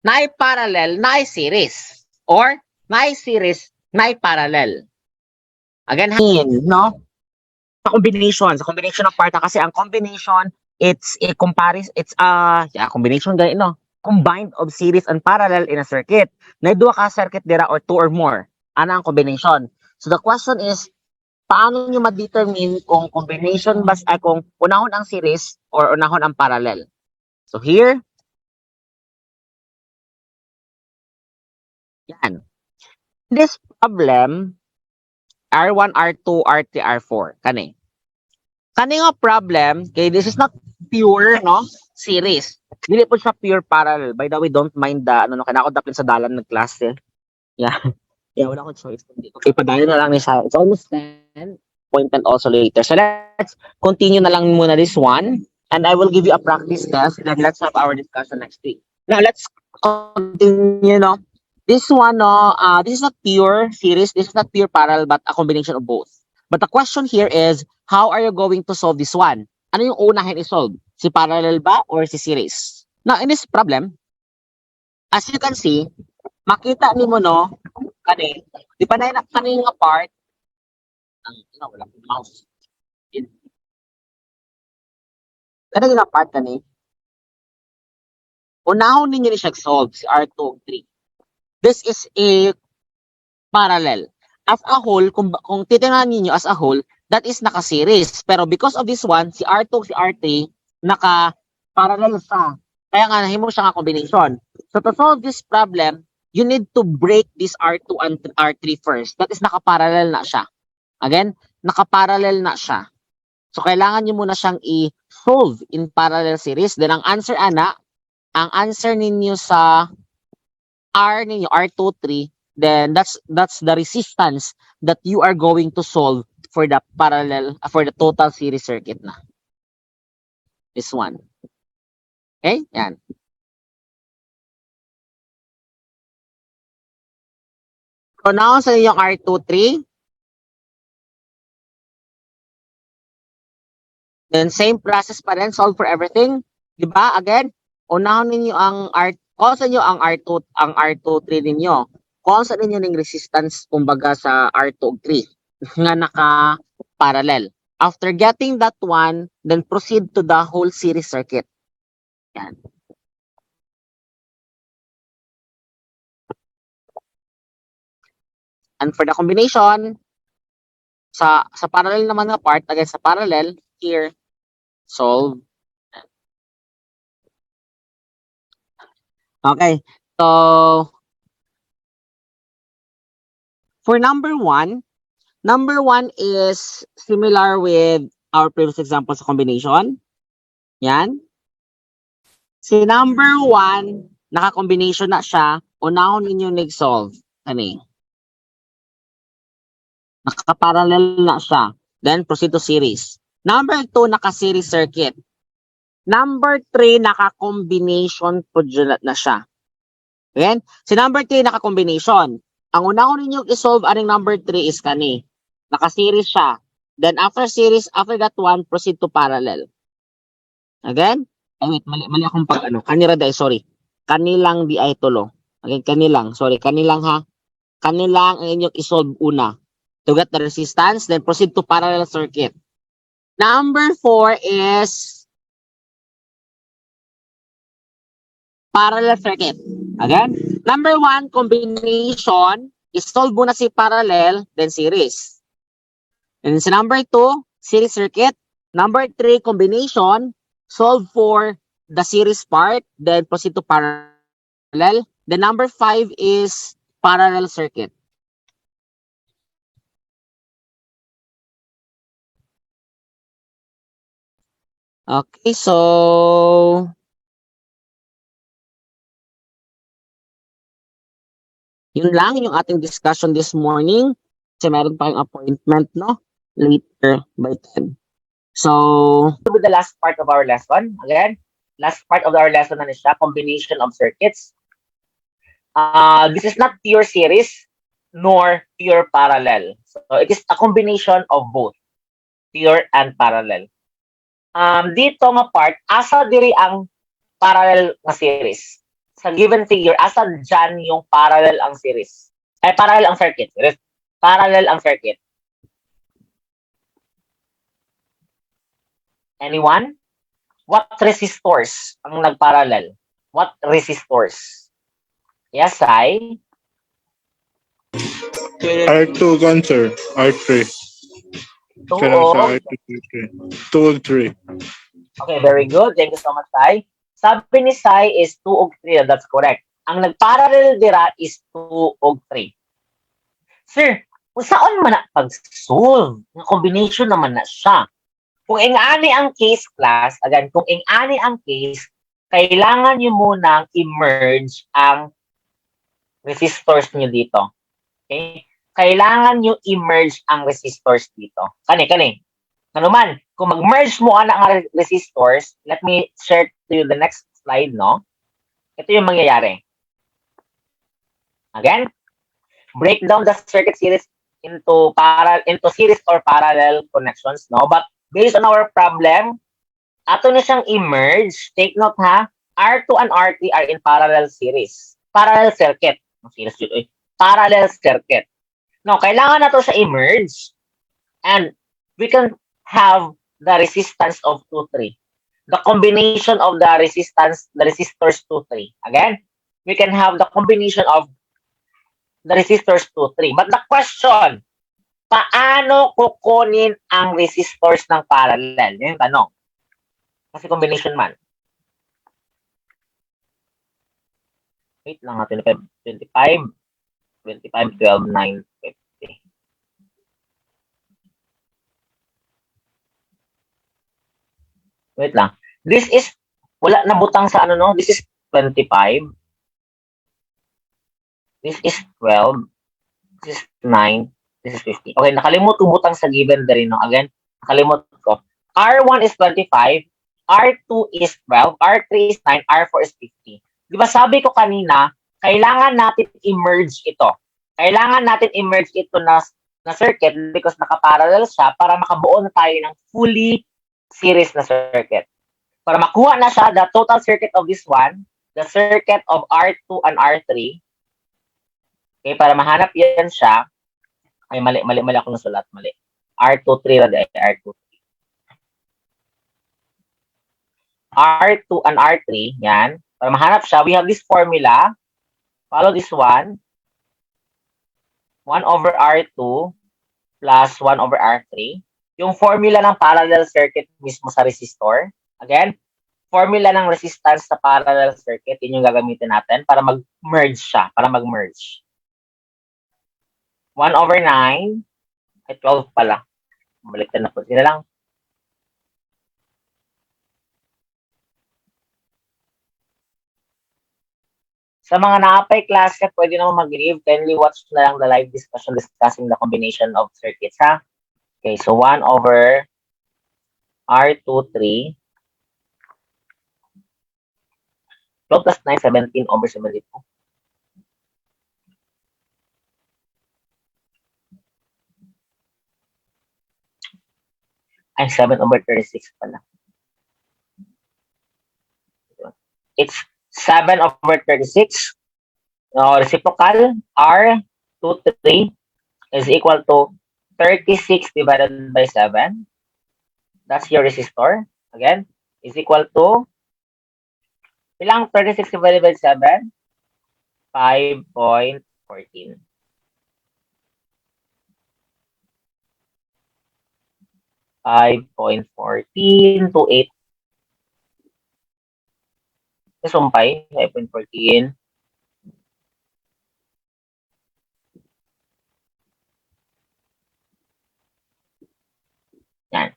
A: na parallel, na series. Or, na series, na parallel. Again, no? Sa combination ng part, kasi ang combination, it's a comparison, it's a combination gani, no? Combined of series and parallel in a circuit. Na duha ka circuit dira or two or more. Ano ang combination? So the question is, paano nyo ma-determine kung combination ba kung unahon ang series or unahon ang parallel? So here, yan. This problem, R1, R2, R3, R4. Kani. Kani nga problem, okay, this is not pure, no, series. Dili po siya pure parallel. By the way, don't mind the, kinakot dapin sa dalan ng class, eh. Yeah. Yeah, wala akong choice. Okay, padayon na lang ni siya. It's almost 10. Appointment also later. So let's continue na lang muna this one. And I will give you a practice test. Then let's have our discussion next week. Now, let's continue, no? This one, no, this is not pure series. This is not pure parallel, but a combination of both. But the question here is, how are you going to solve this one? Ano yung unahin i-solve? Si parallel ba or si series? Now, in this problem, as you can see, makita ni mo, no, kani, di pa na kani nga part, wala mouse. Kani nga part kani, unahon ninyo ni siya solve, si R2 ug 3. This is a parallel. As a whole, kung titingnan niyo as a whole, that is naka-series. Pero because of this one, si R2, si R3, naka-parallel siya. Kaya nga, nahimo siya nga combination. So to solve this problem, you need to break this R2 and R3 first. That is naka-parallel na siya. Again, naka-parallel na siya. So kailangan niyo muna siyang i-solve in parallel series. Then ang answer, ang answer ninyo sa R ninyo, R2, 3, then that's the resistance that you are going to solve for the parallel, for the total series circuit na. This one. Okay? Yan. So now, sa yung R2, 3. Then same process pa rin, solve for everything. Diba? Again, unahon ninyo ang kung sa inyo ang R2, ang R2, 3 ninyo. Kung sa ninyo ng resistance, kumbaga sa R2, 3 nga naka-parallel. After getting that one, then proceed to the whole series circuit. Yan. And for the combination, sa parallel naman na part, again sa parallel, here, solve. Okay, so for number one is similar with our previous example sa combination. Yan. Si number 1, naka-combination na siya, unahon ninyo nag-solve. Ani. Naka-parallel na siya. Then proceed to series. Number 2, naka-series circuit. Number 3, naka-combination po na siya. Ayan. Si number 3, naka-combination. Ang unahon ninyo i-solve aning number 3 is kani. Naka-series siya. Then after series, after that one, proceed to parallel. Again? Ay wait, mali akong kanira day, sorry. Kanilang di ay tulo. Again, kanilang, sorry, kanilang ha. Kanilang ang inyong i-solve una. To get the resistance, then proceed to parallel circuit. Number 4 is parallel circuit. Again, number 1, combination, i-solve muna si parallel, then series. And sa number 2, series circuit. Number 3, combination, solve for the series part, then proceed to parallel. The number 5 is parallel circuit. Okay, so yun lang yung ating discussion this morning. Kasi meron pa yung appointment, no? Later by 10. So, with the last part of our lesson, again, last part of our lesson na siya, combination of circuits. This is not pure series nor pure parallel. So it is a combination of both, pure and parallel. Dito nga part, asa diri ang parallel na series. Sa given figure, asa dyan yung parallel ang series. Parallel ang circuit. Parallel ang circuit. Anyone? What resistors ang nagparallel? What resistors? Yes, I.
B: R2 cancer. R3.
A: Two
B: Kaya sa
A: of.
B: R2, 2 of 3.
A: Okay, very good. Thank you so much, Sai. Sabi ni Sai is 2 og 3. That's correct. Ang nagparallel dira is 2 og 3. Sir, kung saan man na pag-solve, ng combination naman na siya. Kung ingani ang case class, again, kung ingani ang case, kailangan nyo munang i-merge ang resistors nyo dito. Okay? Kailangan nyo i-merge ang resistors dito. Kani. Ano man, kung mag-merge mo ang resistors, let me share to you the next slide, no? Ito yung mangyayari. Again, break down the circuit series into series or parallel connections, no? But based on our problem, ato na siyang i-merge. Take note ha, R2 and R3 are in parallel series. Parallel circuit. Parallel circuit. No, kailangan na to siya i-merge. And we can have the resistance of 2, 3. The combination of the resistors 2, 3. Again, we can have the combination of the resistors 2, 3. But the question, paano kukunin ang resistors ng parallel? Yan yung tanong. Kasi combination man. Wait lang, 25, 12, 9, 50. Wait lang. This is, wala na butang sa ano, no? This is 25. This is 12. This is 9. This is 50. Okay, nakalimut ko butang sa given na rin, no? Again, nakalimut ko. R1 is 25. R2 is 12. R3 is 9. R4 is 50. Di ba sabi ko kanina, kailangan natin i-merge ito. Kailangan natin i-merge ito na circuit because nakaparallel siya para makabuo na tayo ng fully series na circuit. Para makuha na siya, the total circuit of this one, the circuit of R2 and R3. Okay, para mahanap yan siya, ay mali ako nasulat, mali. R2, 3, R2, 3. R2 and R3, yan. Para mahanap siya, we have this formula. Follow this one. 1 over R2 plus 1 over R3. Yung formula ng parallel circuit mismo sa resistor. Again, formula ng resistance sa parallel circuit, yun yung gagamitin natin para mag-merge siya, para mag-merge. 1 over 9, ay 12 pala. Baliktad na po sila lang. Sa mga nakapay klase, pwede naman mag-leave. Kindly watch na lang the live discussion discussing the combination of circuits, ha? Okay, so 1 over R2, 3. 12 plus 9, 17 over 72. Ay, 7 over 36 pala. It's 7 over 36. Reciprocal, R2, 3 is equal to 36 divided by 7. That's your resistor. Again, is equal to, ilang 36 divided by 7? 5.14. 5.14 to 8. Sumpay, 5.14. Yan.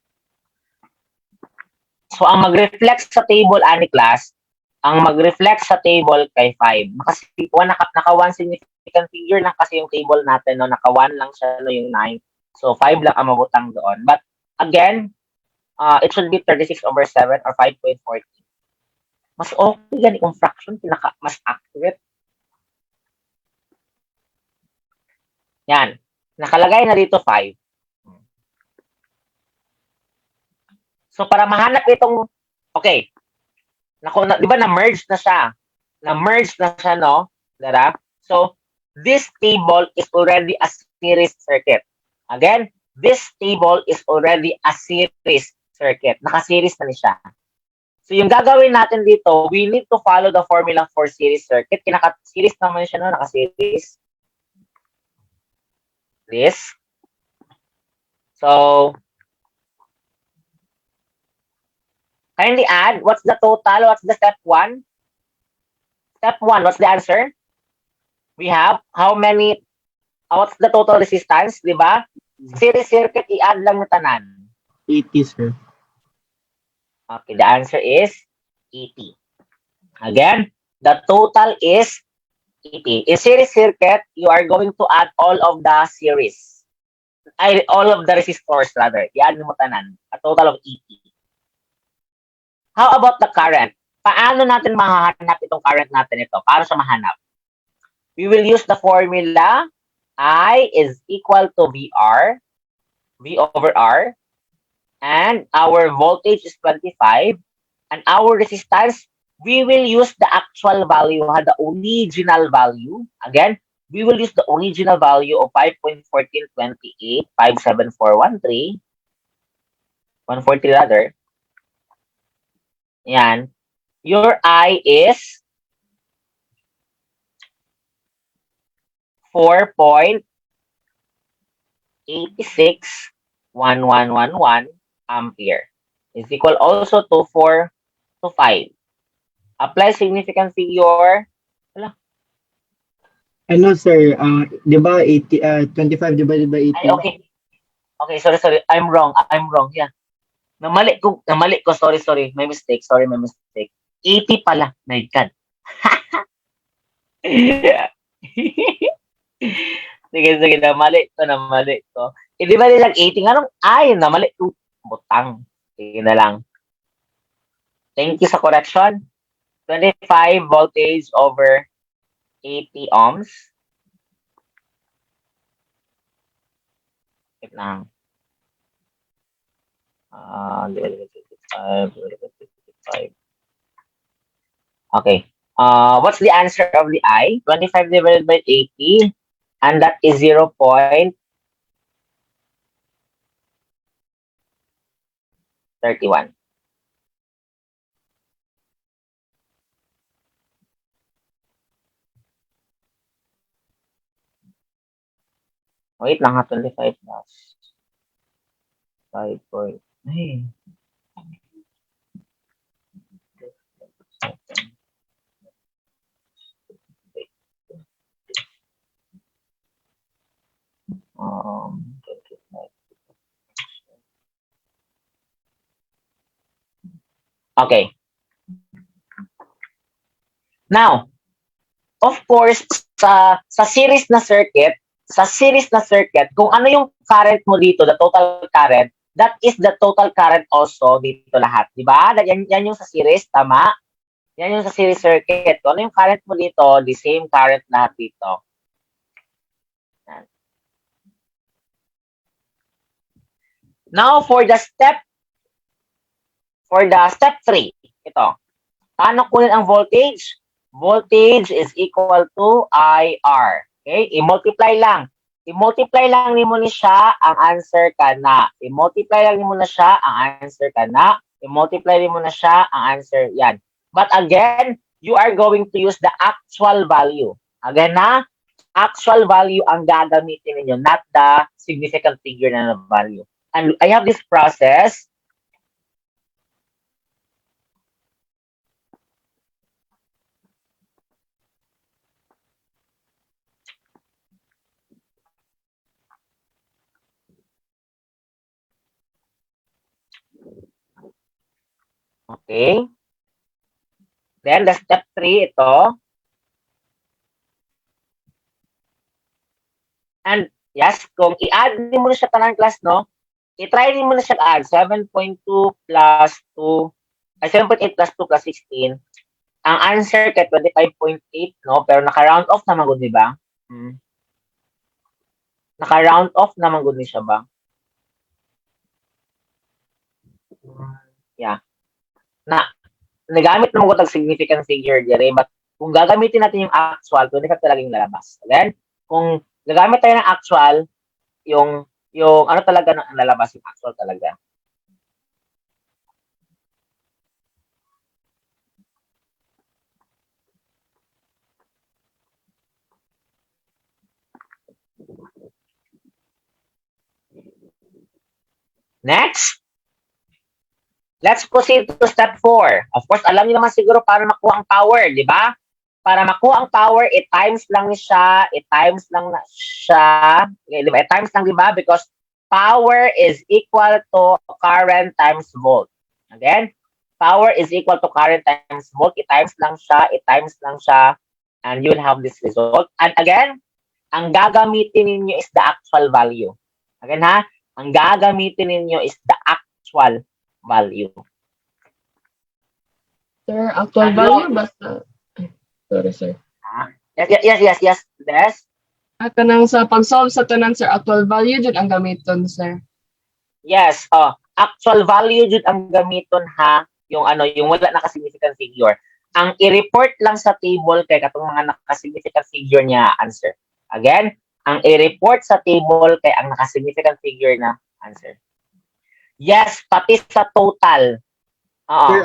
A: So, ang mag-reflect sa table, ani class, ang mag-reflect sa table kay 5. Kasi naka 1 significant figure lang kasi yung table natin, no? Naka 1 lang siya, no, yung 9. So, 5 lang ang mabutang doon. But, again, it should be 36 over 7 or 5.14. Mas okay yan yung fraction, mas accurate. Yan. Nakalagay na dito 5. So, para mahanap itong, okay, di ba na-merge na siya? Na-merge na siya, no? Diba? So, this table is already a series circuit. Again, this table is already a series circuit. Naka-series na siya. So, yung gagawin natin dito, we need to follow the formula for series circuit. Kinaka-series naman siya, no? Naka-series. This. So, kindly add, what's the total? What's the step 1? Step 1, what's the answer? We have how many, what's the total resistance, di ba? Series circuit, i-add lang na tanan.
C: 80, sir.
A: Okay, the answer is 80. Again, the total is 80. In series circuit, you are going to add all of the series. All of the resistors rather. I-add mo tanan. A total of 80. How about the current? Paano natin mahahanap itong current natin ito? Paano siya mahanap? We will use the formula I is equal to VR, V over R, and our voltage is 25, and our resistance, we will use the actual value, the original value. Again, we will use the original value of 5.1428, 57413, 140 rather. Yan. Your I is 4.861111 ampere is equal also to 4 to 5. Apply significant figure.
C: Ano, sir? Di ba 80, 25 divided by 80?
A: Ay, okay. Okay, sorry. I'm wrong. Yeah. Namali ko. Sorry. My mistake. 80 pala. My God. Sige. Namali ko. Di ba nilang 80? Anong ay? Namali ko. Butang. Sige na lang. Thank you sa correction. 25 voltage over 80 ohms. Wait lang. 55. Okay. What's the answer of the I? 25 divided by 80, and that is 0.31. Wait lang ha, 25 plus 5 point. Hey. Okay. Now, of course, sa series na circuit, kung ano yung current mo dito, the total current, that is the total current also dito lahat. Di ba? Yan yung sa series, tama? Yan yung sa series circuit. Kung ano yung current mo dito, the same current lahat dito. Yan. Now, for the step 3, ito. Paano kunin ang voltage? Voltage is equal to IR. Okay? I-multiply lang ni mo ni siya ang answer ka na. I-multiply lang ni mo na siya ang answer ka na. I-multiply ni mo na siya ang answer. Yan. But again, you are going to use the actual value. Again na, actual value ang gagamitin ninyo, not the significant figure na value. And I have this process. Okay. Then, the step 3, ito. And, yes, kung i-add din mo na siya tanang class, no? I-try din mo na siya add. 7.2 plus 2, 7.8 plus 2 plus 16. Ang answer kay 25.8, no? Pero naka-round off naman, di ba? Naka-round off naman gud ni siya ba? Yeah. Nagamit naman ko tag significant figure dire, but kung gagamitin natin yung actual, 25 talaga yung lalabas. Then, kung gagamit tayo ng actual, yung ano talaga ang lalabas, yung actual talaga. Next, let's proceed to step 4. Of course, alam niyo naman siguro paano makuha ang power, di ba? Para makuha ang power, i-times lang siya, i-times lang na siya, di ba? I-times lang, di ba? Because power is equal to current times volt. Again, power is equal to current times volt. I-times lang siya, and you'll have this result. And again, ang gagamitin ninyo is the actual value. Again ha, ang gagamitin ninyo is the actual value.
D: Sir, actual
A: Ano?
D: value basta. Ay, sorry, sir.
A: Yes.
D: At kanang sa pag-solve sa tanan, sir, actual value dyan ang gamiton, sir.
A: Yes, actual value jud ang gamiton ha, yung ano, yung wala naka-significant figure. Ang i-report lang sa table kay katong mga naka-significant figure niya answer. Again, ang i-report sa table kay ang naka-significant figure na answer. Yes, pati sa total.
C: Sir,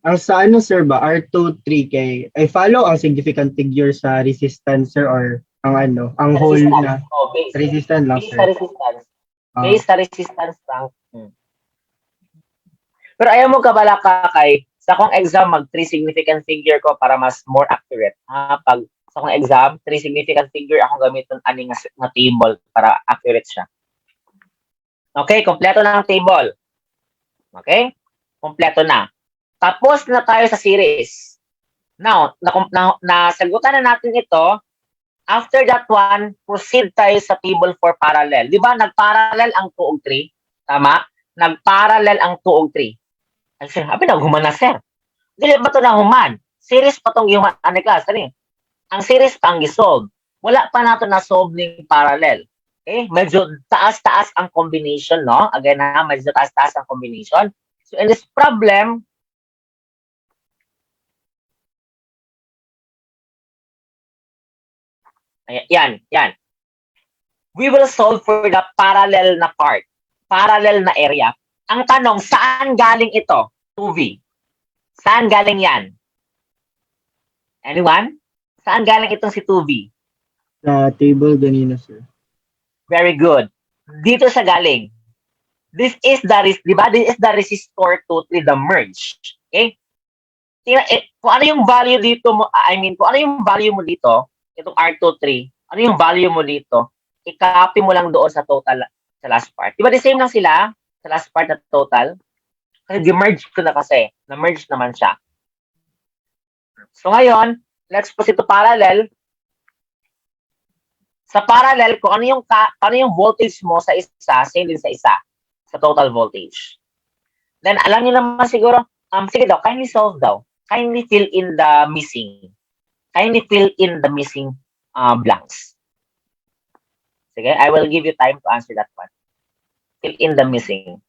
C: ang sa ano, sir ba? R2, 3K. Ay follow ang significant figure sa resistance, sir, or ang ano, ang whole na
A: base.
C: resistance lang,
A: Base
C: sir.
A: sa resistance.
C: Ah.
A: Base sa resistance lang. Pero ayaw mo kabala ka kay sa kong exam mag 3 significant figure ko para mas more accurate. Pag sa kong exam, 3 significant figure akong gamiton ani nga table para accurate siya. Okay, kompleto na ang table. Okay? Kompleto na. Tapos na tayo sa series. Now, nasagutan na natin ito. After that one, proceed tayo sa table for parallel. Di ba, nag-parallel ang 2 ug 3? Tama? Nag-parallel ang 2 ug 3. Ay, sir, habi na, human na, sir. Dili ba ito na human? Series pa itong human, ano class, ano ang series pa ang gisolve. Wala pa nato na-solve ng parallel. Okay? Medyo taas-taas ang combination, no? Again, medyo taas-taas ang combination. So, in this problem, yan. We will solve for the parallel na part. Parallel na area. Ang tanong, saan galing ito? 2V. Saan galing yan? Anyone? Saan galing itong si 2V?
C: Sa table ganina, sir.
A: Very good. Dito sa galing. This is the resistor to the merge. Okay? Kung ano yung value dito mo, kung ano yung value mo dito, itong R23, ano yung value mo dito, i-copy mo lang doon sa total, sa last part. Diba the same lang sila sa last part na total? Kasi di-merge ko na kasi. Na-merge naman siya. So ngayon, let's proceed to parallel. Sa parallel, kung ano yung voltage mo sa isa, same din sa isa. Sa total voltage. Then, alam niyo naman siguro, sige daw, kindly solve daw. Kindly fill in the missing. Kindly fill in the missing blanks. Sige, I will give you time to answer that one. Fill in the missing.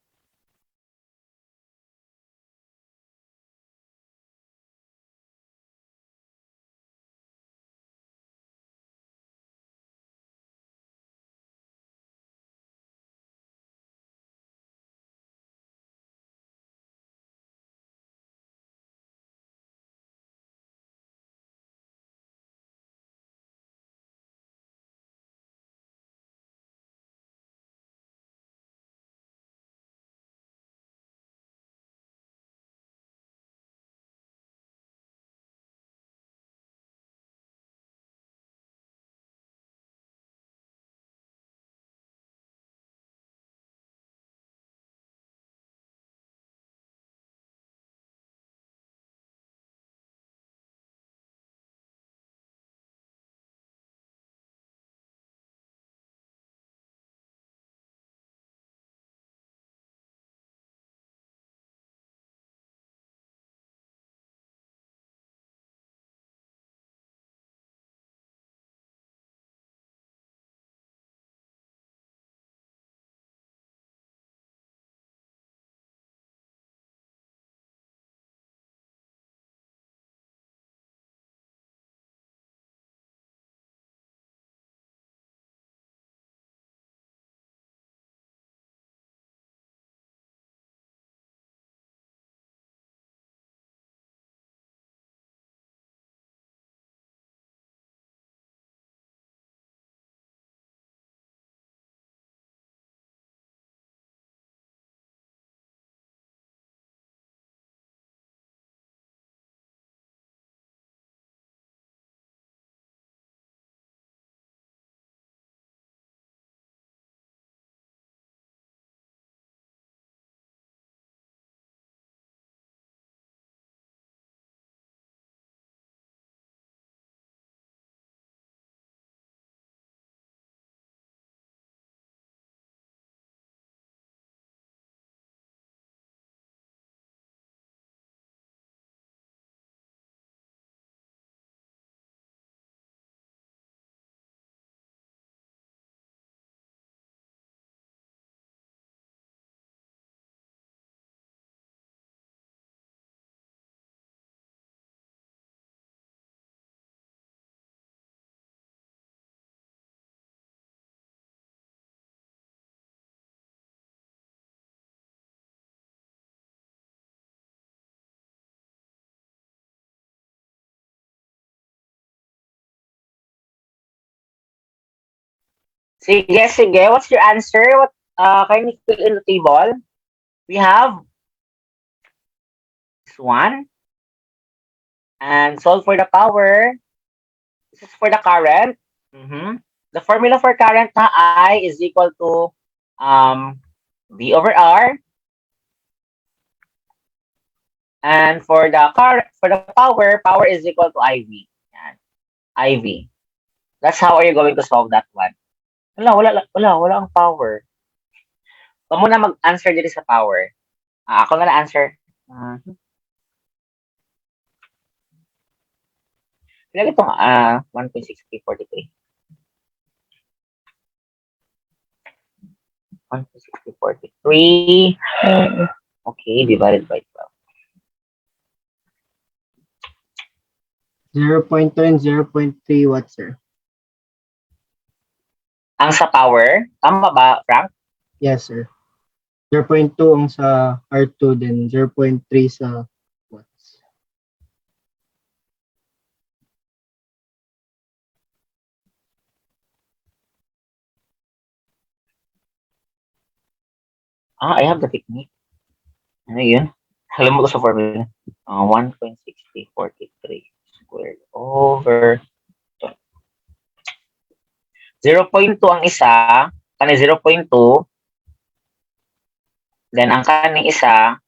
A: Sige. What's your answer? Can you fill in the table? We have this one. And solve for the power. This is for the current. Mhm. The formula for current na I is equal to V over R. And for the power is equal to IV. Yan. IV. That's how are you going to solve that one. Wala ang power. Ikaw muna mag-answer dito sa power. Ako na answer. Ilagay itong 1.6343. 1.6343. Okay, divided by 12.
C: 0.2 and 0.3 watts, sir.
A: Ang sa power, tama ba, Frank?
C: Yes, sir. 0.2 ang sa R2, then 0.3 sa watts.
A: I have the technique. Ano yun? Alam mo ko sa formula. 1.6343 squared over 0.2 ang isa, kani 0.2, then ang kaning isa,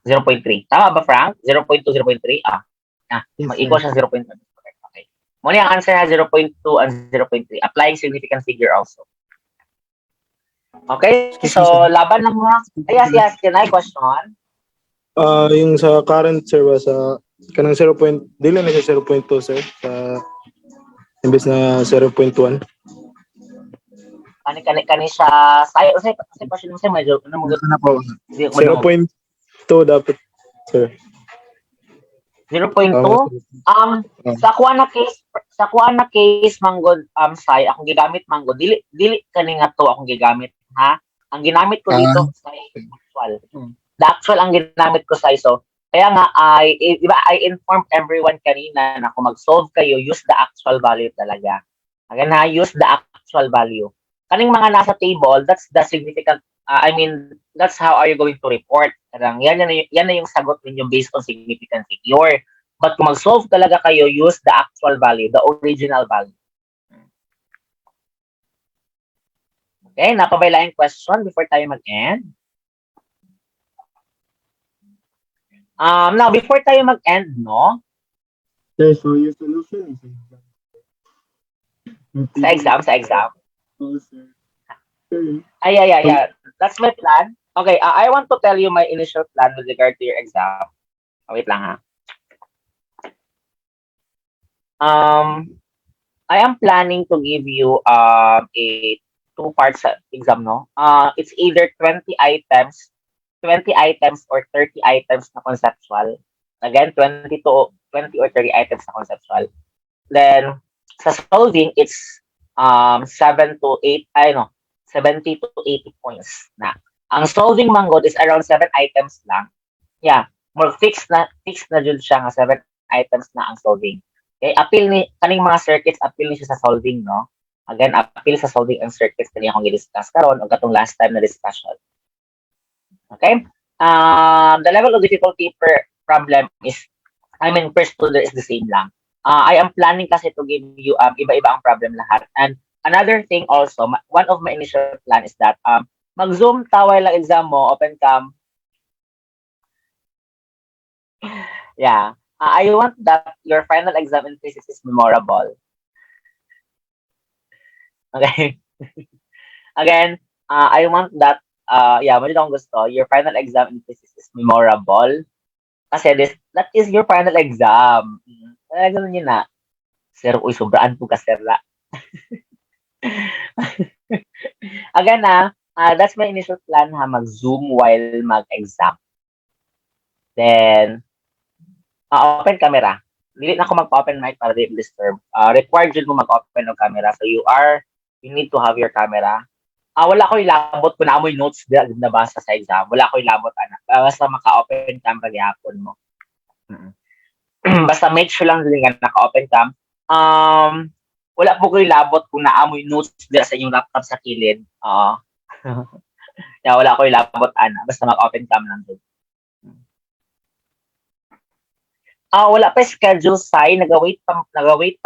A: 0.3. Tama ba, Frank? 0.2, 0.3?
C: Yes,
A: mag-equal
C: sir.
A: siya 0.1. Okay. Muna ang answer ha, 0.2 and 0.3. Applying significant figure also. Okay, so laban ng mga... Yes, can I question?
B: Yung sa current, sir, ba, sa kanang 0. Dili na siya 0.2, sir, sa imbes na 0.1.
A: Kani siya... Kasi question mo siya, medyo... Ano
B: Na po.
A: Hindi ako
B: 0.2 dapat, sir.
A: 0.2? Sa kuha na case manggod sai akong gigamit manggod dili kani nga to akong gigamit ha. Ang ginamit ko dito sa actual. The actual ang ginamit ko sa so kaya nga I informed everyone kanina na kung mag-solve kayo use the actual value talaga. Again ha, use the actual value. Kaning mga nasa table, that's the significant that's how are you going to report. Karang yan na yung sagot ninyo based on significant figure. But kung mag-solve talaga kayo, use the actual value, the original value. Okay, napabailaing question before tayo mag-end. Now, before tayo mag-end, no?
C: Sir, so your solution is
A: Sa exam.
C: Oh, sir. Sir.
A: Yeah. That's my plan. Okay, I want to tell you my initial plan with regard to your exam. Wait lang ha. I am planning to give you a 2 parts exam, no? It's either 20 items or 30 items na conceptual. Again, 20 or 30 items na conceptual. Then sa solving, it's 70 to 80 points na. Ang solving manggod is around 7 items lang. Yeah, more fixed na jud siya nga 7 items na ang solving. Okay, appeal ni kaning mga circuits, appeal ni siya sa solving, no? Again, appeal sa solving ang circuits kani akong gi-discuss karon o katong last time na discussion. Okay? The level of difficulty per problem is per student is the same lang. I am planning kasi to give you iba-iba ang problem lahat. And another thing also, one of my initial plan is that mag-Zoom taway lang exam mo, open cam. Yeah. I want that your final exam in physics is memorable. Okay. Again, I want that mo akong gusto, your final exam in physics is memorable. Kasi that is your final exam. Ganun yun na. Sir, sobraan po ka, sir, la. Again, that's my initial plan, mag-Zoom while mag-exam. Then, open camera. Dili na ako magpa-open mic para di disturb. Required yun mo mag-open ng camera. So you need to have your camera. Wala ko ilabot kung naamoy notes nabasa sa exam. Wala ko ilabot, anak. Basta maka-open camera gihapon mo. Basta make sure lang din nga naka-open cam.
E: Um, wala po ko'y labot kung naamoy notes dira sa inyong laptop sa kilid. Oo. Kaya wala ko'y labot ana, basta mag-open cam lang jud. Wala pa schedule Sai, nagawait pa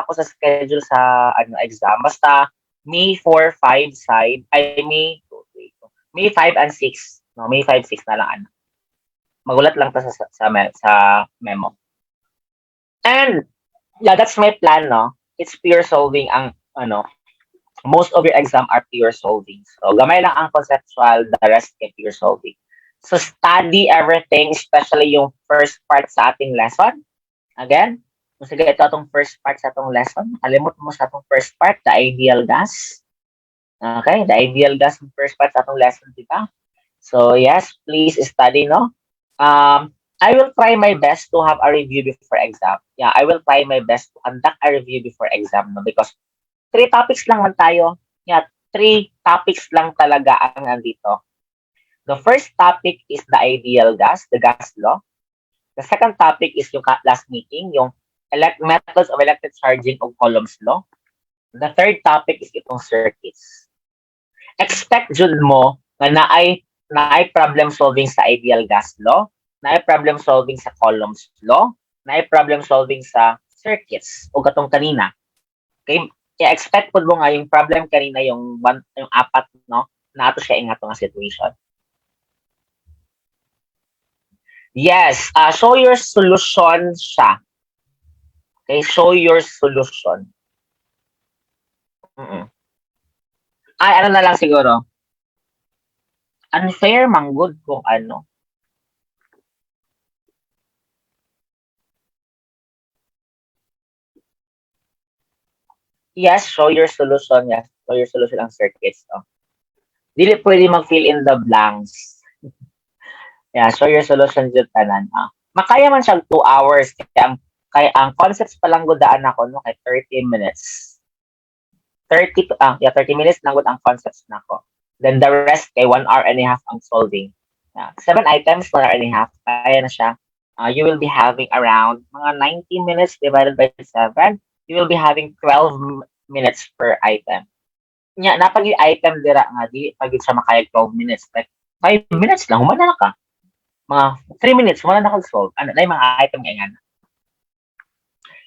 E: ako sa schedule sa exam. Basta May 4, 5 side, ay May 5 and 6. No, May 5, 6 na lang ano. Magulat lang ta sa memo. And yeah, that's my plan, no. It's pure solving ang most of your exam are pure solving. So gamay lang ang conceptual, the rest is pure solving. So study everything, especially yung first part sa ating lesson. Again, sige, ito itong first part sa itong lesson. Kalimut mo sa itong first part, the ideal gas. Okay, the ideal gas yung first part sa itong lesson, di ba? So yes, please study, no? I will try my best to have a review before exam. Yeah, I will try my best to conduct a review before exam, no? Because 3 topics lang man tayo. Yeah, 3 topics lang talaga ang nandito. The first topic is the ideal gas, the gas law. The second topic is yung last meeting, yung methods of electric charging of columns law. The third topic is itong circuits. Expect jud mo na naay problem solving sa ideal gas law, naay problem solving sa columns law, naay problem solving sa circuits o katong kanina. Okay? Kaya expect po mo nga yung problem kanina yung 4, no? Nato siya ingat nga situation. Yes, show your solution siya. Okay, show your solution. Ay, ano na lang siguro. Unfair manggod kung ano. Yes, show your solution. Yes, show your solution ang circuits. No? Dili pwede mag-fill in the blanks. Yeah, show your solution dyan tanan. Makaya man siya 2 hours. Kaya ang concepts pa lang gudaan ako, no? Kay 30 minutes. 30 minutes lang gud ang concepts nako. Then the rest kay 1 hour and a half ang solving. 7 items, 1 hour and a half. Kaya na siya. You will be having around mga 90 minutes divided by 7. You will be having 12 minutes per item. Nya, napag yung item dira nga, di pag siya makaya 12 minutes. Like, 5 minutes lang, humana na ka. Mga 3 minutes, wala na kag-solve. Ano na yung mga item ngayon?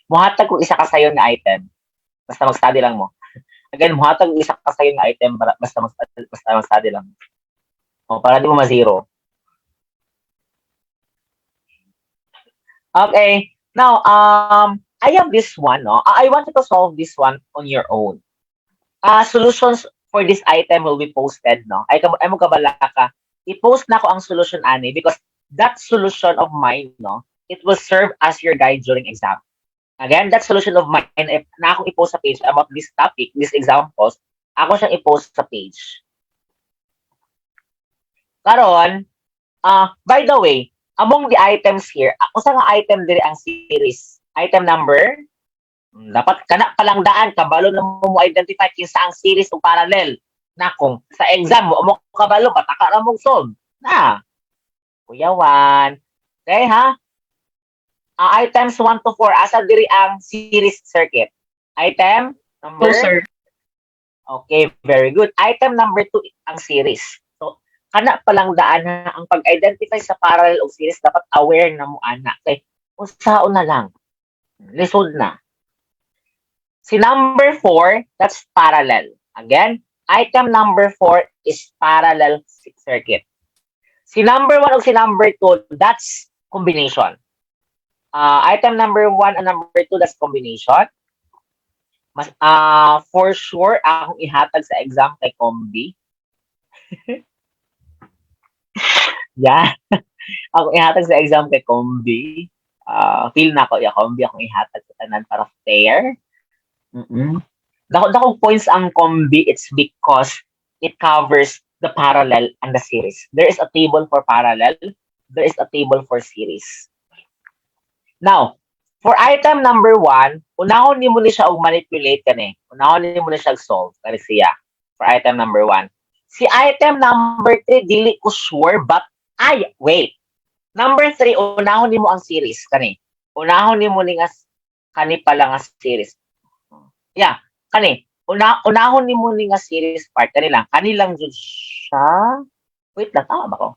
E: Muhatag kung isa ka sayo na item. Basta mag-study lang mo. Again, muhatag kung isa ka sayo na item, basta mag-study lang. O, para di mo ma-zero. Okay. Now, I have this one, no? I want you to solve this one on your own. Solutions for this item will be posted, no? Ay mo kabala ka. I-post na ko ang solution ani because that solution of mine, no, it will serve as your guide during exam. Again, that solution of mine, if na akong i-post sa page about this topic, these examples, ako siyang i-post sa page. Karon, by the way, among the items here, usa nga item diri ang series. Item number, dapat kana palang daan, kabalo na mo identify kinsa ang series o parallel. Na kung sa exam mo kabalo, pataka na mong solve. Na, kuyawan. Okay, ha? Items 1 to 4, asa diri ang series circuit? Item number?
D: 2, sir.
E: Okay, very good. Item number 2, ang series. So, kana palang daan ha, ang pag-identify sa parallel o series, dapat aware na mo, ana. Okay, unsaon na lang. Lisod na. Si number 4, that's parallel. Again, item number 4 is parallel circuit. Si number 1 o si number 2, that's combination. Item number 1 and number 2, that's combination. For sure, akong ihatag sa exam kay Combi. Yeah. Akong ihatag sa exam kay Combi. Feel na ko, Combi akong ihatag sa tanan para fair. Dakong points ang Combi, it's because it covers the parallel and the series. There is a table for parallel. There is a table for series. Now, for item number 1, unahon ni mo ni siya og manipulate kani. Unahon ni mo ni siya solve kani siya for item number 1. Si item number 3 dili ko sure but wait. Number 3 unahon ni mo ang series kani. Unahon ni mo ni nga kani pala nga series. Yeah, kani. Unahon ni mo ni nga series part kanilang jud siya. Wait lang, tama ba ko?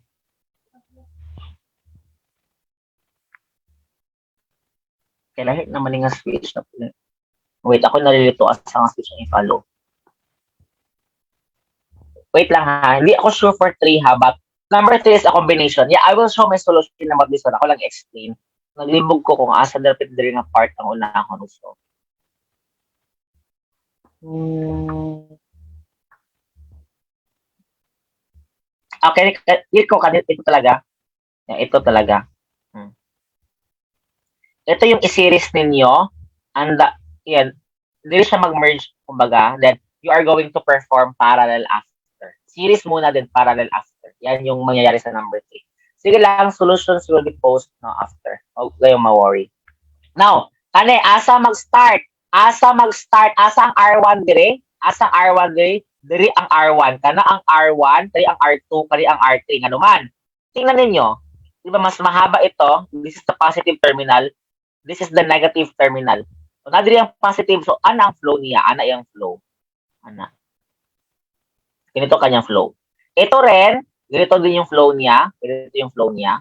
E: Kailan naman ni nga switch na pala. Wait, ako nalilito asa nga switch ang i-follow. Wait lang ha, hindi ako sure for 3 ha, but number 3 is a combination. Yeah, I will show my solution na this one. Ako lang explain. Naglibog ko kung asa dapat diri nga part ang unahon so. Okay, ito talaga. Yeah, ito talaga. Ito yung i-series ninyo. And, yan, hindi siya mag-merge, kumbaga. Then, you are going to perform parallel after. Series muna, then parallel after. Yan yung mangyayari sa number 3. Sige lang, solutions will be post no, after. Huwag kayong ma-worry. Now, kani, asa mag-start? Asa ang R1 dire? Asa ang R1 dire? Diri ang R1. Kana ang R1, kani ang R2, kani ang R3. Nga naman. Tingnan ninyo. Di ba mas mahaba ito? This is the positive terminal. This is the negative terminal. So, na diri ang positive. So, ana ang flow niya? Ana yung flow. Ana. Ganito kanyang flow. Ito rin, ganito din yung flow niya. Ganito yung flow niya.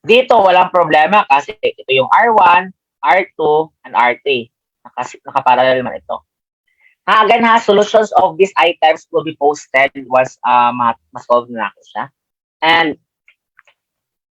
E: Dito, walang problema kasi ito yung R1, R2, and R3. Nakaparallel man ito. Again ha, solutions of these items will be posted once ma-solve na ako siya. And